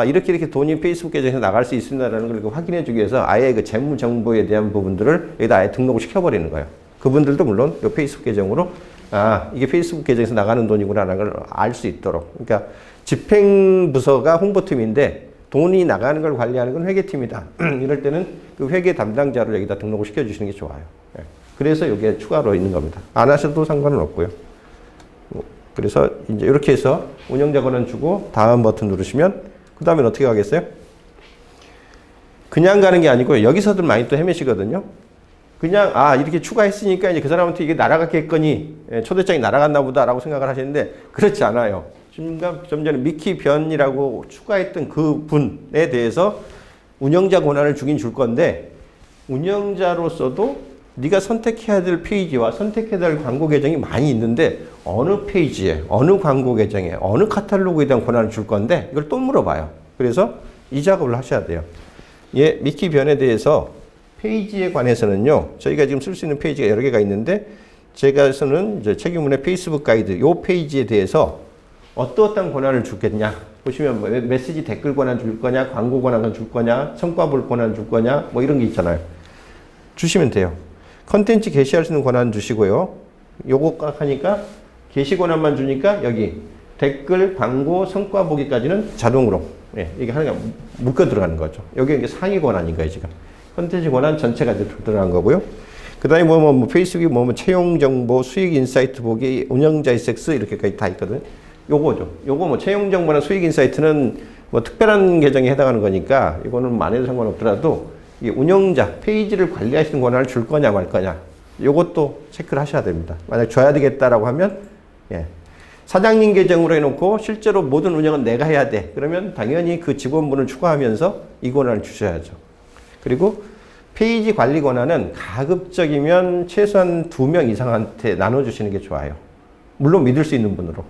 이렇게 돈이 페이스북 계정에서 나갈 수 있습니다라는 걸 확인해 주기 위해서 아예 그 재무 정보에 대한 부분들을 여기다 아예 등록을 시켜버리는 거예요. 그분들도 물론 이 페이스북 계정으로 이게 페이스북 계정에서 나가는 돈이구나라는 걸 알 수 있도록. 그러니까 집행부서가 홍보팀인데 돈이 나가는 걸 관리하는 건 회계팀이다. 이럴 때는 그 회계 담당자를 여기다 등록을 시켜주시는 게 좋아요. 그래서 이게 추가로 있는 겁니다. 안 하셔도 상관은 없고요. 그래서 이제 이렇게 해서 운영자 권한 주고 다음 버튼 누르시면 그 다음엔 어떻게 가겠어요? 그냥 가는 게 아니고 여기서들 많이 또 헤매시거든요. 그냥 이렇게 추가했으니까 이제 그 사람한테 이게 날아갔겠거니 초대장이 날아갔나 보다라고 생각을 하시는데 그렇지 않아요. 좀 전에 미키 변이라고 추가했던 그 분에 대해서 운영자 권한을 주긴 줄 건데 운영자로서도 네가 선택해야 될 페이지와 선택해야 될 광고 계정이 많이 있는데 어느 페이지에 어느 광고 계정에 어느 카탈로그에 대한 권한을 줄 건데 이걸 또 물어봐요. 그래서 이 작업을 하셔야 돼요. 미키 변에 대해서 페이지에 관해서는요. 저희가 지금 쓸 수 있는 페이지가 여러 개가 있는데 제가 쓰는 이제 책임문의 페이스북 가이드 이 페이지에 대해서 어떠한 권한을 주겠냐. 보시면 뭐 메시지 댓글 권한 줄 거냐, 광고 권한 줄 거냐, 성과 볼 권한 줄 거냐, 뭐 이런 게 있잖아요. 주시면 돼요. 컨텐츠 게시할 수 있는 권한 주시고요. 요거 하니까 게시 권한만 주니까 여기 댓글, 광고, 성과 보기까지는 자동으로 이게 하나가 묶어 들어가는 거죠. 여기 이게 상위 권한인 거예요, 지금. 컨텐츠 권한 전체가 들어간 거고요. 그 다음에 뭐 페이스북이 채용 정보, 수익 인사이트 보기, 운영자 액세스 이렇게까지 다 있거든요. 요거죠. 요거 뭐 채용 정보나 수익 인사이트는 뭐 특별한 계정에 해당하는 거니까 이거는 안 해도 상관없더라도 이 운영자 페이지를 관리하시는 권한을 줄 거냐 말 거냐 요것도 체크를 하셔야 됩니다. 만약 줘야 되겠다라고 하면 사장님 계정으로 해놓고 실제로 모든 운영은 내가 해야 돼. 그러면 당연히 그 직원분을 추가하면서 이 권한을 주셔야죠. 그리고 페이지 관리 권한은 가급적이면 최소한 2명 이상한테 나눠주시는 게 좋아요. 물론 믿을 수 있는 분으로.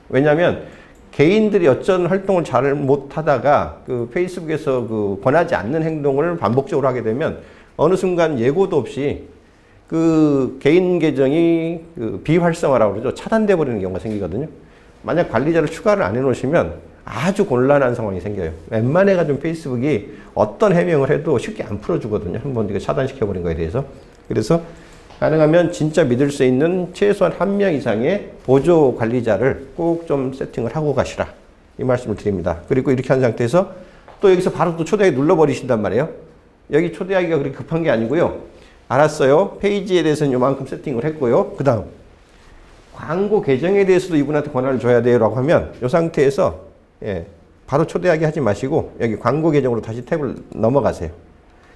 왜냐하면 개인들이 어쩐 활동을 잘 못하다가 그 페이스북에서 그 권하지 않는 행동을 반복적으로 하게 되면 어느 순간 예고도 없이 그 개인 계정이 그 비활성화라고 그러죠. 차단돼 버리는 경우가 생기거든요. 만약 관리자를 추가를 안 해놓으시면 아주 곤란한 상황이 생겨요. 웬만해가지고 페이스북이 어떤 해명을 해도 쉽게 안 풀어주거든요. 한번 이거 차단시켜버린 거에 대해서. 그래서 가능하면 진짜 믿을 수 있는 최소한 1명 이상의 보조 관리자를 꼭 좀 세팅을 하고 가시라. 이 말씀을 드립니다. 그리고 이렇게 한 상태에서 또 여기서 바로 또 초대하기 눌러버리신단 말이에요. 여기 초대하기가 그렇게 급한 게 아니고요. 알았어요. 페이지에 대해서는 요만큼 세팅을 했고요. 그 다음 광고 계정에 대해서도 이분한테 권한을 줘야 돼요 라고 하면 이 상태에서 바로 초대하기 하지 마시고 여기 광고 계정으로 다시 탭을 넘어가세요.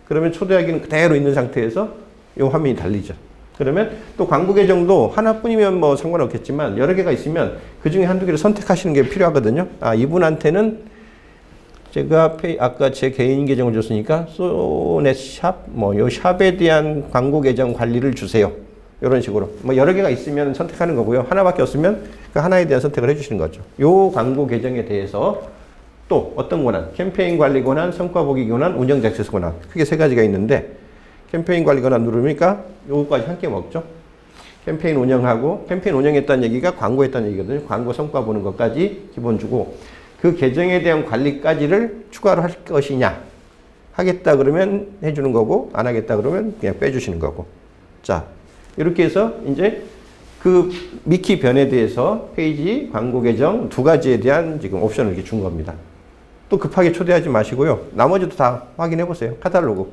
그러면 초대하기는 그대로 있는 상태에서 이 화면이 달리죠. 그러면 또 광고 계정도 하나뿐이면 뭐 상관없겠지만 여러 개가 있으면 그 중에 한두 개를 선택하시는 게 필요하거든요. 이분한테는 제가 아까 제 개인 계정을 줬으니까 소넷샵 요 샵에 대한 광고 계정 관리를 주세요. 이런 식으로 뭐 여러 개가 있으면 선택하는 거고요. 하나밖에 없으면 그 하나에 대한 선택을 해주시는 거죠. 요 광고 계정에 대해서 또 어떤 권한, 캠페인 관리 권한, 성과 보기 권한, 운영자 액세스 권한 크게 3가지가 있는데 캠페인 관리 권한 누르니까 요거까지 함께 먹죠. 캠페인 운영하고 캠페인 운영했다는 얘기가 광고했다는 얘기거든요. 광고 성과 보는 것까지 기본 주고 그 계정에 대한 관리까지를 추가로 할 것이냐 하겠다 그러면 해주는 거고, 안 하겠다 그러면 그냥 빼주시는 거고. 자, 이렇게 해서 이제 그 미키 변에 대해서 페이지, 광고 계정 두 가지에 대한 지금 옵션을 이렇게 준 겁니다. 또 급하게 초대하지 마시고요. 나머지도 다 확인해 보세요. 카탈로그.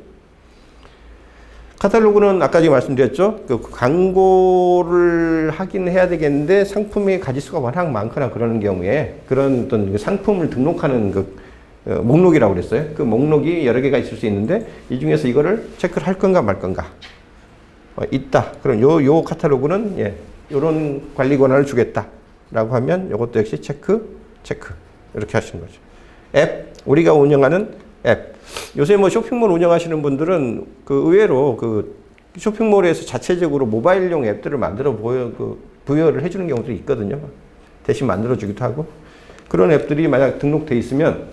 카탈로그는 아까 지금 말씀드렸죠. 그 광고를 하긴 해야 되겠는데 상품의 가지수가 워낙 많거나 그러는 경우에 그런 어떤 그 상품을 등록하는 그 목록이라고 그랬어요. 그 목록이 여러 개가 있을 수 있는데 이 중에서 이거를 체크를 할 건가 말 건가. 있다. 그럼 요 카탈로그는 예, 요런 관리 권한을 주겠다라고 하면 요것도 역시 체크 이렇게 하시는 거죠. 앱, 우리가 운영하는 앱. 요새 뭐 쇼핑몰 운영하시는 분들은 그 의외로 그 쇼핑몰에서 자체적으로 모바일용 앱들을 만들어 부여를 해주는 경우도 있거든요. 대신 만들어주기도 하고. 그런 앱들이 만약 등록돼 있으면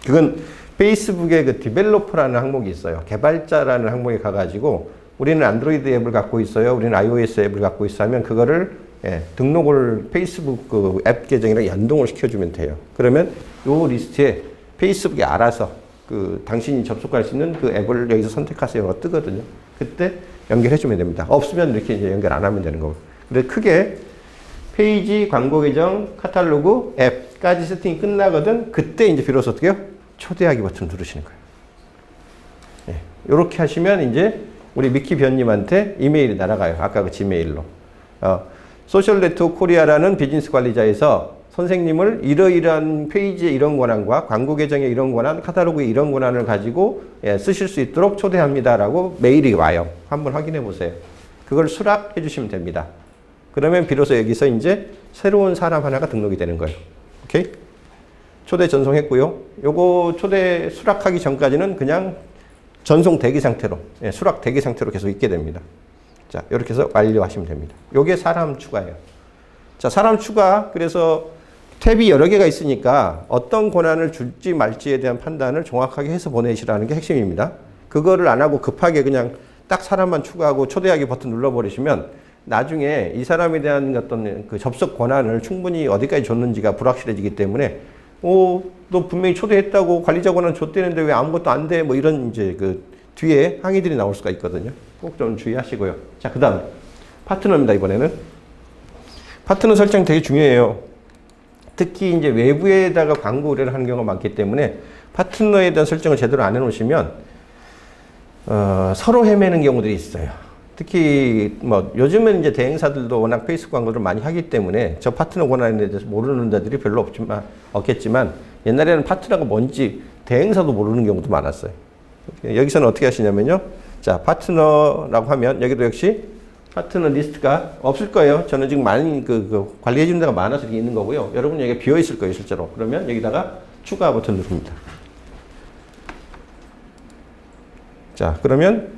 그건 페이스북의 그 디벨로퍼라는 항목이 있어요. 개발자라는 항목에 가가지고 우리는 안드로이드 앱을 갖고 있어요. 우리는 iOS 앱을 갖고 있어 하면 그거를 예, 등록을 페이스북 그 앱 계정이랑 연동을 시켜주면 돼요. 그러면 요 리스트에 페이스북이 알아서 그 당신이 접속할 수 있는 그 앱을 여기서 선택하세요가 뜨거든요. 그때 연결해주면 됩니다. 없으면 이렇게 이제 연결 안 하면 되는 거고. 근데 크게 페이지, 광고 계정, 카탈로그, 앱까지 세팅이 끝나거든. 그때 이제 비로소 어떻게 해요? 초대하기 버튼 누르시는 거예요. 예, 이렇게 하시면 이제 우리 미키 변님한테 이메일이 날아가요. 아까 그 지메일로. 소셜 네트워크 코리아라는 비즈니스 관리자에서 선생님을 이러이러한 페이지에 이런 권한과 광고 계정에 이런 권한, 카탈로그에 이런 권한을 가지고 예, 쓰실 수 있도록 초대합니다라고 메일이 와요. 한번 확인해 보세요. 그걸 수락해 주시면 됩니다. 그러면 비로소 여기서 이제 새로운 사람 하나가 등록이 되는 거예요. 오케이? 초대 전송했고요. 요거 초대 수락하기 전까지는 그냥 전송 대기 상태로, 예, 수락 대기 상태로 계속 있게 됩니다. 자, 이렇게 해서 완료하시면 됩니다. 요게 사람 추가예요. 자, 사람 추가. 그래서 탭이 여러 개가 있으니까 어떤 권한을 줄지 말지에 대한 판단을 정확하게 해서 보내시라는 게 핵심입니다. 그거를 안 하고 급하게 그냥 딱 사람만 추가하고 초대하기 버튼 눌러버리시면 나중에 이 사람에 대한 어떤 그 접속 권한을 충분히 어디까지 줬는지가 불확실해지기 때문에 너 분명히 초대했다고 관리자 권한 줬대는데 왜 아무것도 안 돼? 뭐 이런 이제 그 뒤에 항의들이 나올 수가 있거든요. 꼭 좀 주의하시고요. 자, 그 다음 파트너입니다. 이번에는 파트너 설정 되게 중요해요. 특히 이제 외부에다가 광고 의뢰를 하는 경우가 많기 때문에 파트너에 대한 설정을 제대로 안 해놓으시면 서로 헤매는 경우들이 있어요. 특히 뭐 요즘은 이제 대행사들도 워낙 페이스북 광고를 많이 하기 때문에 저 파트너 권한에 대해서 모르는 자들이 별로 없겠지만 옛날에는 파트너가 뭔지 대행사도 모르는 경우도 많았어요. 여기서는 어떻게 하시냐면요. 자, 파트너라고 하면 여기도 역시 파트너 리스트가 없을 거예요. 저는 지금 많이 관리해 주는 데가 많아서 이렇게 있는 거고요. 여러분 여기 비어 있을 거예요, 실제로. 그러면 여기다가 추가 버튼 누릅니다. 자, 그러면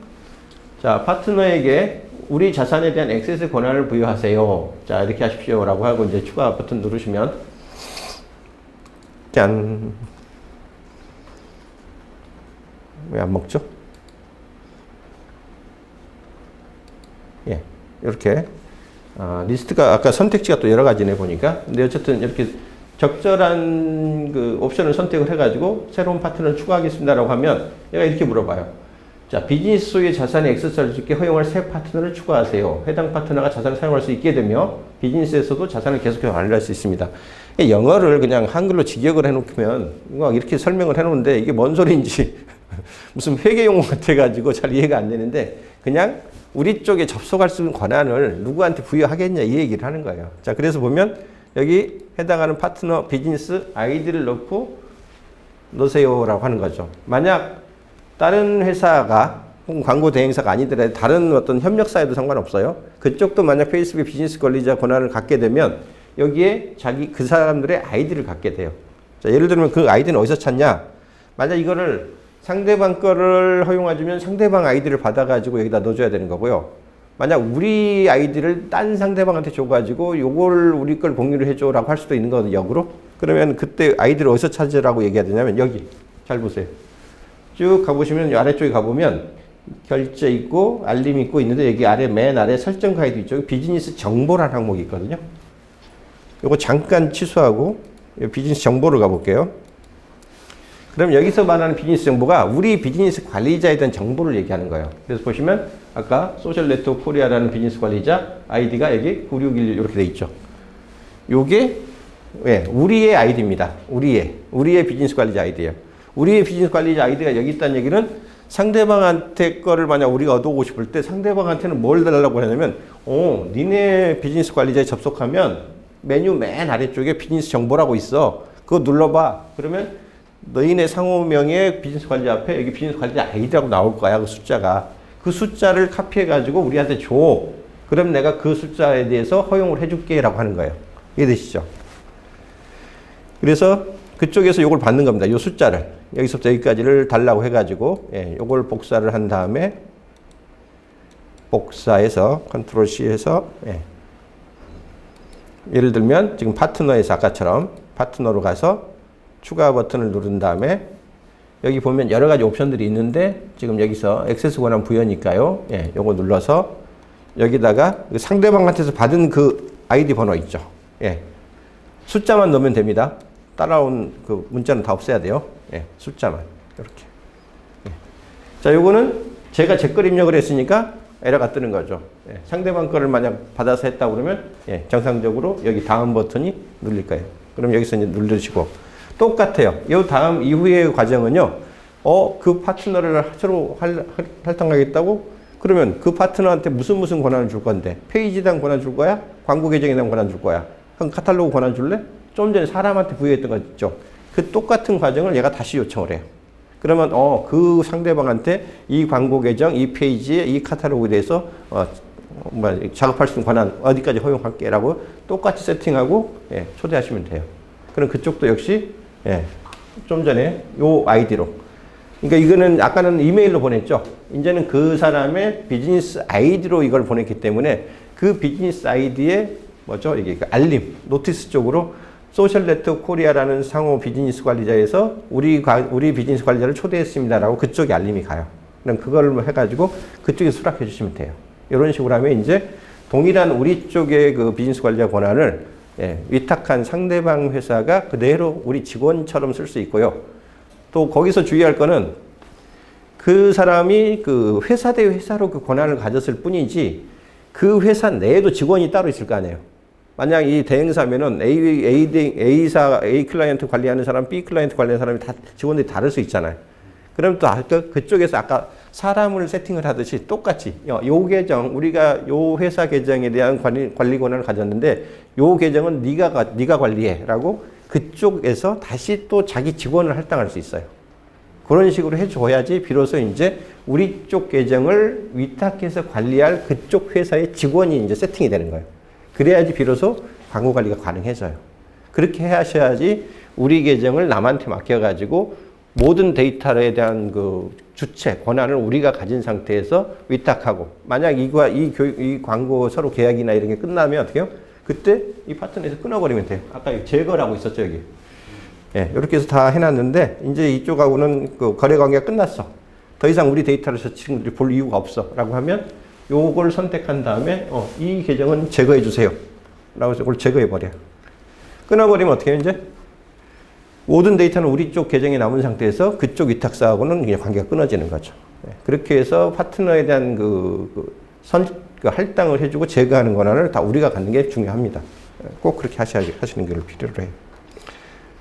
자, 파트너에게 우리 자산에 대한 액세스 권한을 부여하세요. 자, 이렇게 하십시오라고 하고 이제 추가 버튼 누르시면 짠. 왜 안 먹죠? 예, 이렇게 리스트가 아까 선택지가 또 여러 가지네 보니까. 근데 어쨌든 이렇게 적절한 그 옵션을 선택을 해가지고 새로운 파트너를 추가하겠습니다라고 하면 얘가 이렇게 물어봐요. 자, 비즈니스 소유의 자산의 액세스를 줄게 허용할 새 파트너를 추가하세요. 해당 파트너가 자산을 사용할 수 있게 되며 비즈니스에서도 자산을 계속해서 관리할 수 있습니다. 영어를 그냥 한글로 직역을 해놓으면 막 이렇게 설명을 해놓는데 이게 뭔 소리인지 무슨 회계 용어 같아가지고 잘 이해가 안 되는데 그냥 우리 쪽에 접속할 수 있는 권한을 누구한테 부여하겠냐 이 얘기를 하는 거예요. 자, 그래서 보면 여기 해당하는 파트너 비즈니스 아이디를 넣으세요라고 하는 거죠. 만약 다른 회사가 혹은 광고 대행사가 아니더라도 다른 어떤 협력사에도 상관없어요. 그쪽도 만약 페이스북 비즈니스 관리자 권한을 갖게 되면 여기에 그 사람들의 아이디를 갖게 돼요. 자, 예를 들면 그 아이디는 어디서 찾냐? 만약 이거를 상대방 거를 허용해주면 상대방 아이디를 받아가지고 여기다 넣어줘야 되는 거고요. 만약 우리 아이디를 딴 상대방한테 줘가지고 요걸 우리 걸 공유를 해줘라고 할 수도 있는 거거든요, 역으로. 그러면 그때 아이디를 어디서 찾으라고 얘기해야 되냐면 여기 잘 보세요. 쭉 가보시면 아래쪽에 가보면 결제 있고 알림 있고 있는데 여기 아래 맨 아래 설정 가이드 있죠. 비즈니스 정보라는 항목이 있거든요. 요거 잠깐 취소하고 비즈니스 정보를 가볼게요. 그럼 여기서 말하는 비즈니스 정보가 우리 비즈니스 관리자에 대한 정보를 얘기하는 거예요. 그래서 보시면 아까 소셜 네트워크 코리아라는 비즈니스 관리자 아이디가 여기 9611 이렇게 돼 있죠. 요게 예, 우리의 아이디입니다. 우리의 비즈니스 관리자 아이디예요. 우리의 비즈니스 관리자 아이디가 여기 있다는 얘기는 상대방한테 거를 만약 우리가 얻어오고 싶을 때 상대방한테는 뭘 달라고 하냐면 니네 비즈니스 관리자에 접속하면 메뉴 맨 아래쪽에 비즈니스 정보라고 있어. 그거 눌러봐. 그러면 너희네 상호명의 비즈니스 관리자 앞에 여기 비즈니스 관리자 아이디라고 나올 거야. 그 숫자가. 그 숫자를 카피해가지고 우리한테 줘. 그럼 내가 그 숫자에 대해서 허용을 해줄게 라고 하는 거예요. 이해되시죠? 그래서 그쪽에서 이걸 받는 겁니다. 이 숫자를. 여기서부터 여기까지를 달라고 해가지고, 예, 요걸 복사를 한 다음에, 복사해서, 컨트롤 C해서, 예. 예를 들면, 지금 파트너에서 아까처럼 파트너로 가서 추가 버튼을 누른 다음에, 여기 보면 여러 가지 옵션들이 있는데, 지금 여기서 액세스 권한 부여니까요. 예, 요거 눌러서, 여기다가 상대방한테서 받은 그 아이디 번호 있죠. 예. 숫자만 넣으면 됩니다. 따라온 그 문자는 다 없애야 돼요. 예, 숫자만. 이렇게. 예. 자, 요거는 제가 제 걸 입력을 했으니까 에러가 뜨는 거죠. 예, 상대방 거를 만약 받아서 했다 그러면 예, 정상적으로 여기 다음 버튼이 눌릴 거예요. 그럼 여기서 이제 누르시고 똑같아요. 요 다음 이후의 과정은요. 그 파트너를 새로 할당하겠다고? 그러면 그 파트너한테 무슨 권한을 줄 건데? 페이지에 대한 권한 줄 거야? 광고 계정에 대한 권한 줄 거야? 그럼 카탈로그 권한 줄래? 좀 전에 사람한테 부여했던 거 있죠. 그 똑같은 과정을 얘가 다시 요청을 해요. 그러면 그 상대방한테 이 광고 계정, 이 페이지에 이 카탈로그에 대해서 작업할 수 있는 권한 어디까지 허용할게라고 똑같이 세팅하고 예, 초대하시면 돼요. 그럼 그쪽도 역시 예, 좀 전에 요 아이디로. 그러니까 이거는 아까는 이메일로 보냈죠. 이제는 그 사람의 비즈니스 아이디로 이걸 보냈기 때문에 그 비즈니스 아이디에 뭐죠? 이게 알림, 노티스 쪽으로 소셜 네트워크 코리아라는 상호 비즈니스 관리자에서 우리 비즈니스 관리자를 초대했습니다라고 그쪽에 알림이 가요. 그럼 그걸 해가지고 그쪽에 수락해 주시면 돼요. 이런 식으로 하면 이제 동일한 우리 쪽의 그 비즈니스 관리자 권한을 예, 위탁한 상대방 회사가 그대로 우리 직원처럼 쓸 수 있고요. 또 거기서 주의할 거는 그 사람이 그 회사 대 회사로 그 권한을 가졌을 뿐이지 그 회사 내에도 직원이 따로 있을 거 아니에요. 만약 이 대행사면은 A 클라이언트 관리하는 사람, B 클라이언트 관리하는 사람이 다 직원들이 다를 수 있잖아요. 그럼 또 그쪽에서 아까 사람을 세팅을 하듯이 똑같이 요 계정 우리가 요 회사 계정에 대한 관리 권한을 가졌는데 요 계정은 네가 관리해라고 그쪽에서 다시 또 자기 직원을 할당할 수 있어요. 그런 식으로 해줘야지 비로소 이제 우리 쪽 계정을 위탁해서 관리할 그쪽 회사의 직원이 이제 세팅이 되는 거예요. 그래야지 비로소 광고 관리가 가능해져요. 그렇게 하셔야지 우리 계정을 남한테 맡겨가지고 모든 데이터에 대한 그 주체, 권한을 우리가 가진 상태에서 위탁하고 만약 이 광고 서로 계약이나 이런 게 끝나면 어떻게 해요? 그때 이 파트너에서 끊어버리면 돼요. 아까 제거라고 있었죠, 여기. 예, 이렇게 해서 다 해놨는데 이제 이쪽하고는 그 거래 관계가 끝났어. 더 이상 우리 데이터를 저 친구들이 볼 이유가 없어. 라고 하면 요걸 선택한 다음에 이 계정은 제거해 주세요. 라고 해서 이걸 제거해 버려요. 끊어버리면 어떻게 해요, 이제? 모든 데이터는 우리 쪽 계정에 남은 상태에서 그쪽 위탁사하고는 그냥 관계가 끊어지는 거죠. 네. 그렇게 해서 파트너에 대한 그 할당을 해주고 제거하는 권한을 다 우리가 갖는 게 중요합니다. 꼭 그렇게 하시는 걸 필요로 해요.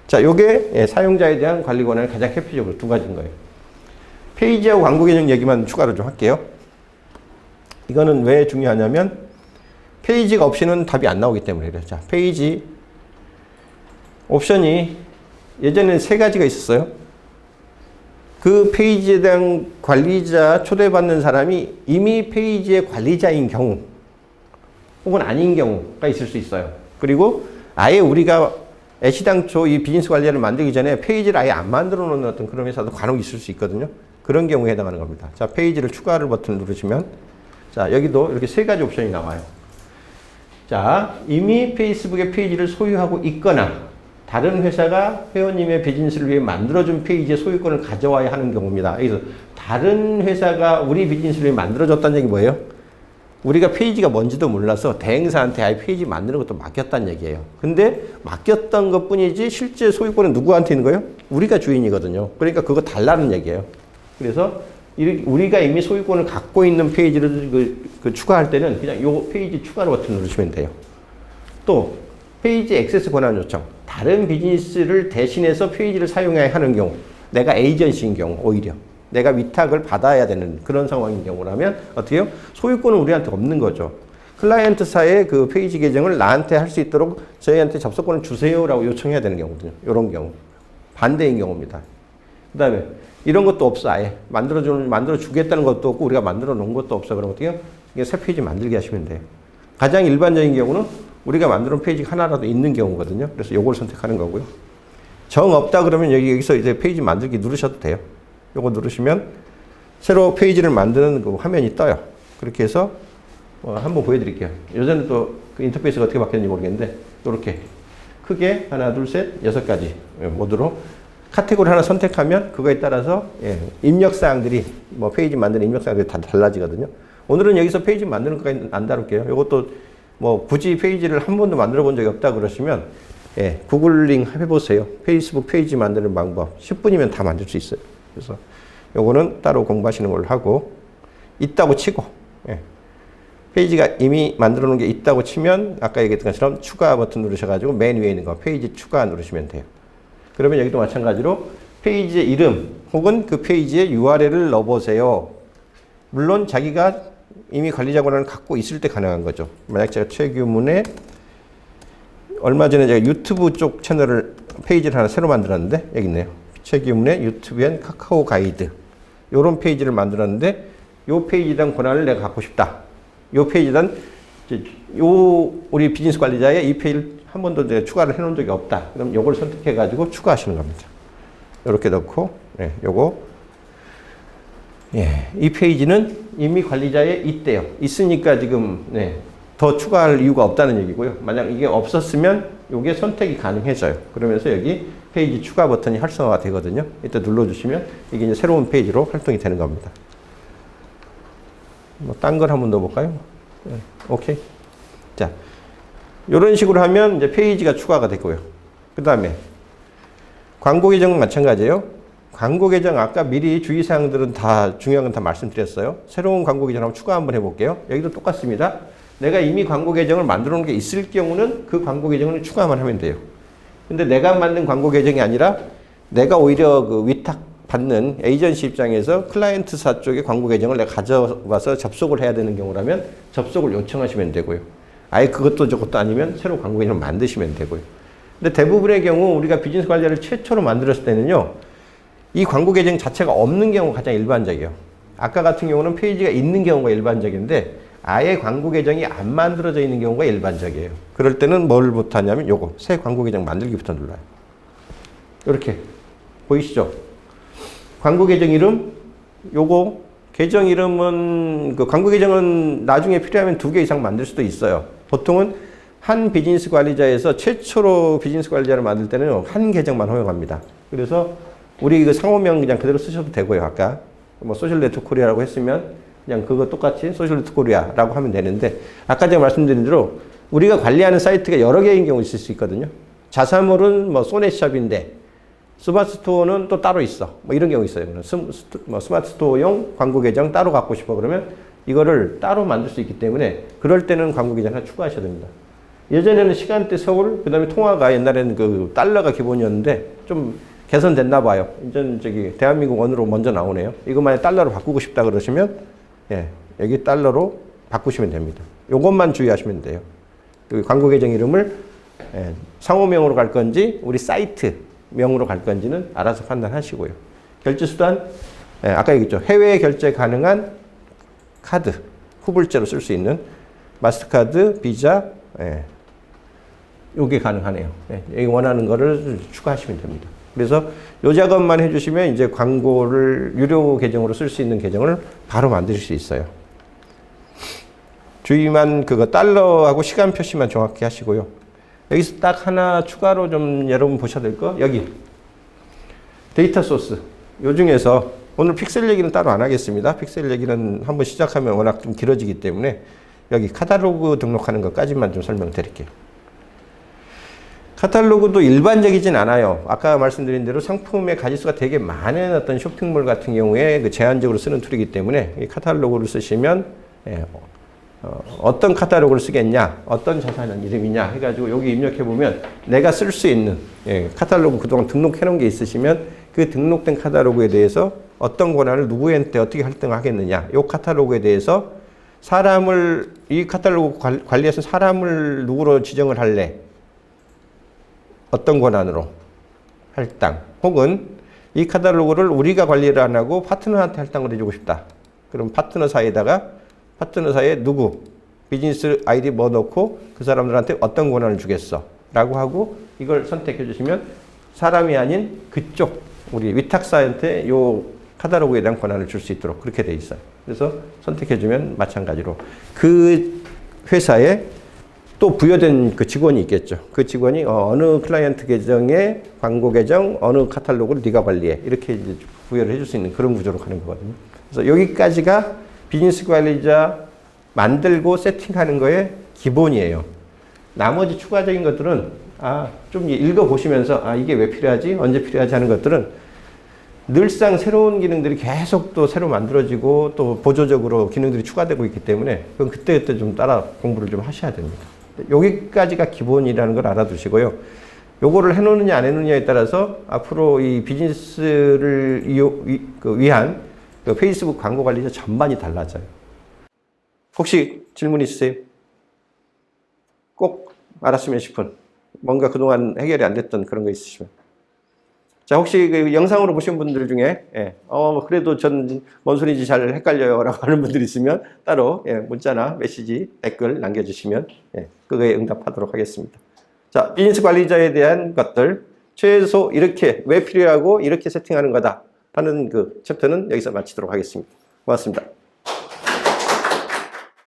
자, 요게 사용자에 대한 관리 권한을 가장 대표적으로 두 가지인 거예요. 페이지하고 광고 계정 얘기만 추가로 좀 할게요. 이거는 왜 중요하냐면 페이지가 없이는 답이 안 나오기 때문에 그래요. 자, 페이지 옵션이 예전에는 3가지가 있었어요. 그 페이지에 대한 관리자 초대받는 사람이 이미 페이지의 관리자인 경우 혹은 아닌 경우가 있을 수 있어요. 그리고 아예 우리가 애시당초 이 비즈니스 관리자를 만들기 전에 페이지를 아예 안 만들어 놓는 어떤 그런 회사도 간혹 있을 수 있거든요. 그런 경우에 해당하는 겁니다. 자, 페이지를 추가를 버튼을 누르시면 자, 여기도 이렇게 3가지 옵션이 나와요. 자, 이미 페이스북의 페이지를 소유하고 있거나 다른 회사가 회원님의 비즈니스를 위해 만들어준 페이지의 소유권을 가져와야 하는 경우입니다. 그래서 다른 회사가 우리 비즈니스를 위해 만들어줬다는 얘기 뭐예요? 우리가 페이지가 뭔지도 몰라서 대행사한테 아예 페이지 만드는 것도 맡겼다는 얘기예요. 근데 맡겼던 것 뿐이지 실제 소유권은 누구한테 있는 거예요? 우리가 주인이거든요. 그러니까 그거 달라는 얘기예요. 그래서 우리가 이미 소유권을 갖고 있는 페이지를 추가할 때는 그냥 요 페이지 추가로 버튼 누르시면 돼요. 또 페이지 액세스 권한 요청. 다른 비즈니스를 대신해서 페이지를 사용해야 하는 경우, 내가 에이전시인 경우 오히려 내가 위탁을 받아야 되는 그런 상황인 경우라면 어떻게 해요? 소유권은 우리한테 없는 거죠. 클라이언트사의 그 페이지 계정을 나한테 할 수 있도록 저희한테 접속권을 주세요라고 요청해야 되는 경우거든요. 이런 경우. 반대인 경우입니다. 그 다음에 이런 것도 없어. 아예 만들어 주겠다는 것도 없고 우리가 만들어 놓은 것도 없어. 그럼 어떻게 해요? 이게 새 페이지 만들게 하시면 돼요. 가장 일반적인 경우는 우리가 만들어 놓은 페이지가 하나라도 있는 경우거든요. 그래서 요걸 선택하는 거고요. 정 없다 그러면 여기서 이제 페이지 만들기 누르셔도 돼요. 요거 누르시면 새로 페이지를 만드는 그 화면이 떠요. 그렇게 해서 한번 보여드릴게요. 요새는 또 그 인터페이스가 어떻게 바뀌었는지 모르겠는데 이렇게 크게 하나, 둘, 셋, 6가지 모드로 카테고리 하나 선택하면 그거에 따라서 입력사항들이 뭐 페이지 만드는 입력사항들이 다 달라지거든요. 오늘은 여기서 페이지 만드는 것까지 안 다룰게요. 이것도 뭐 굳이 페이지를 한 번도 만들어 본 적이 없다 그러시면 구글링 해보세요. 페이스북 페이지 만드는 방법 10분이면 다 만들 수 있어요. 그래서 요거는 따로 공부하시는 걸로 하고 있다고 치고 페이지가 이미 만들어 놓은 게 있다고 치면 아까 얘기했던 것처럼 추가 버튼 누르셔가지고 맨 위에 있는 거 페이지 추가 누르시면 돼요. 그러면 여기도 마찬가지로 페이지의 이름 혹은 그 페이지의 URL을 넣어보세요. 물론 자기가 이미 관리자 권한을 갖고 있을 때 가능한 거죠. 만약 제가 최규문의 얼마 전에 제가 유튜브 쪽 채널을 페이지를 하나 새로 만들었는데 여기 있네요. 최규문의 유튜브 앤 카카오 가이드 요런 페이지를 만들었는데 요 페이지에 대한 권한을 내가 갖고 싶다. 요 페이지에 대한 우리 비즈니스 관리자의 이 페이지를 한 번도 내가 추가를 해놓은 적이 없다. 그럼 요걸 선택해 가지고 추가하시는 겁니다. 요렇게 넣고 요거 이 페이지는 이미 관리자에 있대요. 있으니까 지금 더 추가할 이유가 없다는 얘기고요. 만약 이게 없었으면 요게 선택이 가능해져요. 그러면서 여기 페이지 추가 버튼이 활성화가 되거든요. 이때 눌러주시면 이게 이제 새로운 페이지로 활동이 되는 겁니다. 뭐 딴 걸 한번 넣어볼까요? 오케이. 자, 이런 식으로 하면 이제 페이지가 추가가 됐고요. 그 다음에 광고 계정은 마찬가지예요. 광고 계정 아까 미리 주의사항들은 다 중요한 건 다 말씀드렸어요. 새로운 광고 계정 한번 추가 한번 해볼게요. 여기도 똑같습니다. 내가 이미 광고 계정을 만들어 놓은 게 있을 경우는 그 광고 계정을 추가만 하면 돼요. 근데 내가 만든 광고 계정이 아니라 내가 오히려 그 위탁 받는 에이전시 입장에서 클라이언트사 쪽의 광고 계정을 내가 가져와서 접속을 해야 되는 경우라면 접속을 요청하시면 되고요. 아예 그것도 저것도 아니면 새로 광고 계정을 만드시면 되고요. 근데 대부분의 경우 우리가 비즈니스 관리자를 최초로 만들었을 때는요. 이 광고 계정 자체가 없는 경우가 가장 일반적이에요. 아까 같은 경우는 페이지가 있는 경우가 일반적인데 아예 광고 계정이 안 만들어져 있는 경우가 일반적이에요. 그럴 때는 뭘부터 하냐면 요거 새 광고 계정 만들기부터 눌러요. 이렇게 보이시죠? 광고 계정 이름 요거 계정 이름은 그 광고 계정은 나중에 필요하면 2개 이상 만들 수도 있어요. 보통은 한 비즈니스 관리자에서 최초로 비즈니스 관리자를 만들 때는 한 계정만 허용합니다. 그래서 우리 그 상호명 그냥 그대로 쓰셔도 되고요. 아까 뭐 소셜 네트워크 코리아라고 했으면 그냥 그거 똑같이 소셜 네트워크 코리아라고 하면 되는데 아까 제가 말씀드린 대로 우리가 관리하는 사이트가 여러 개인 경우 있을 수 있거든요. 자사몰은 뭐 소넷샵인데 스마트스토어는 또 따로 있어. 뭐 이런 경우 있어요. 스마트스토어용 광고 계정 따로 갖고 싶어 그러면 이거를 따로 만들 수 있기 때문에 그럴 때는 광고 계정 하나 추가하셔야 됩니다. 예전에는 시간대 서울, 그 다음에 통화가 옛날에는 그 달러가 기본이었는데 좀 개선됐나 봐요. 이제는 저기 대한민국 원으로 먼저 나오네요. 이거 만약 달러로 바꾸고 싶다 그러시면 여기 달러로 바꾸시면 됩니다. 요것만 주의하시면 돼요. 그 광고 계정 이름을 상호명으로 갈 건지 우리 사이트 명으로 갈 건지는 알아서 판단하시고요. 결제 수단 아까 얘기했죠. 해외 결제 가능한 카드 후불제로 쓸 수 있는 마스터카드, 비자 요게 가능하네요. 여기 원하는 거를 추가하시면 됩니다. 그래서 요 작업만 해주시면 이제 광고를 유료 계정으로 쓸 수 있는 계정을 바로 만드실 수 있어요. 주의만 그거 달러하고 시간 표시만 정확히 하시고요. 여기서 딱 하나 추가로 좀 여러분 보셔야 될 거 여기 데이터 소스 요 중에서 오늘 픽셀 얘기는 따로 안 하겠습니다. 픽셀 얘기는 한번 시작하면 워낙 좀 길어지기 때문에 여기 카탈로그 등록하는 것까지만 좀 설명드릴게요. 카탈로그도 일반적이진 않아요. 아까 말씀드린 대로 상품의 가짓수가 되게 많은 어떤 쇼핑몰 같은 경우에 그 제한적으로 쓰는 툴이기 때문에 이 카탈로그를 쓰시면 어떤 카탈로그를 쓰겠냐, 어떤 자산은 이름이냐 해가지고 여기 입력해 보면 내가 쓸 수 있는 카탈로그 그동안 등록해 놓은 게 있으시면 그 등록된 카탈로그에 대해서 어떤 권한을 누구한테 어떻게 할당하겠느냐, 이 카탈로그에 대해서 이 카탈로그 관리해서 사람을 누구로 지정을 할래, 어떤 권한으로 할당, 혹은 이 카탈로그를 우리가 관리를 안 하고 파트너한테 할당을 해주고 싶다. 그럼 파트너 사이에 누구, 비즈니스 아이디 뭐 넣고 그 사람들한테 어떤 권한을 주겠어 라고 하고 이걸 선택해 주시면 사람이 아닌 그쪽 우리 위탁사한테 요 카탈로그에 대한 권한을 줄 수 있도록 그렇게 돼 있어요. 그래서 선택해 주면 마찬가지로 그 회사에 또 부여된 그 직원이 있겠죠. 그 직원이 어느 클라이언트 계정에 광고 계정, 어느 카탈로그를 네가 관리해. 이렇게 이제 부여를 해줄 수 있는 그런 구조로 가는 거거든요. 그래서 여기까지가 비즈니스 관리자 만들고 세팅하는 거의 기본이에요. 나머지 추가적인 것들은 좀 읽어보시면서 이게 왜 필요하지? 언제 필요하지? 하는 것들은 늘상 새로운 기능들이 계속 또 새로 만들어지고 또 보조적으로 기능들이 추가되고 있기 때문에 그건 그때그때 좀 따라 공부를 좀 하셔야 됩니다. 여기까지가 기본이라는 걸 알아두시고요. 요거를 해놓느냐 안 해놓느냐에 따라서 앞으로 이 비즈니스를 위한 그 페이스북 광고 관리자 전반이 달라져요. 혹시 질문 있으세요? 꼭 알았으면 싶은 뭔가 그동안 해결이 안 됐던 그런 거 있으시면. 자, 혹시 그 영상으로 보신 분들 중에 그래도 전 뭔 소리인지 잘 헷갈려요 라고 하는 분들이 있으면 따로 문자나 메시지, 댓글 남겨주시면 그거에 응답하도록 하겠습니다. 자, 비즈니스 관리자에 대한 것들 최소 이렇게 왜 필요하고 이렇게 세팅하는 거다 하는 그 챕터는 여기서 마치도록 하겠습니다. 고맙습니다.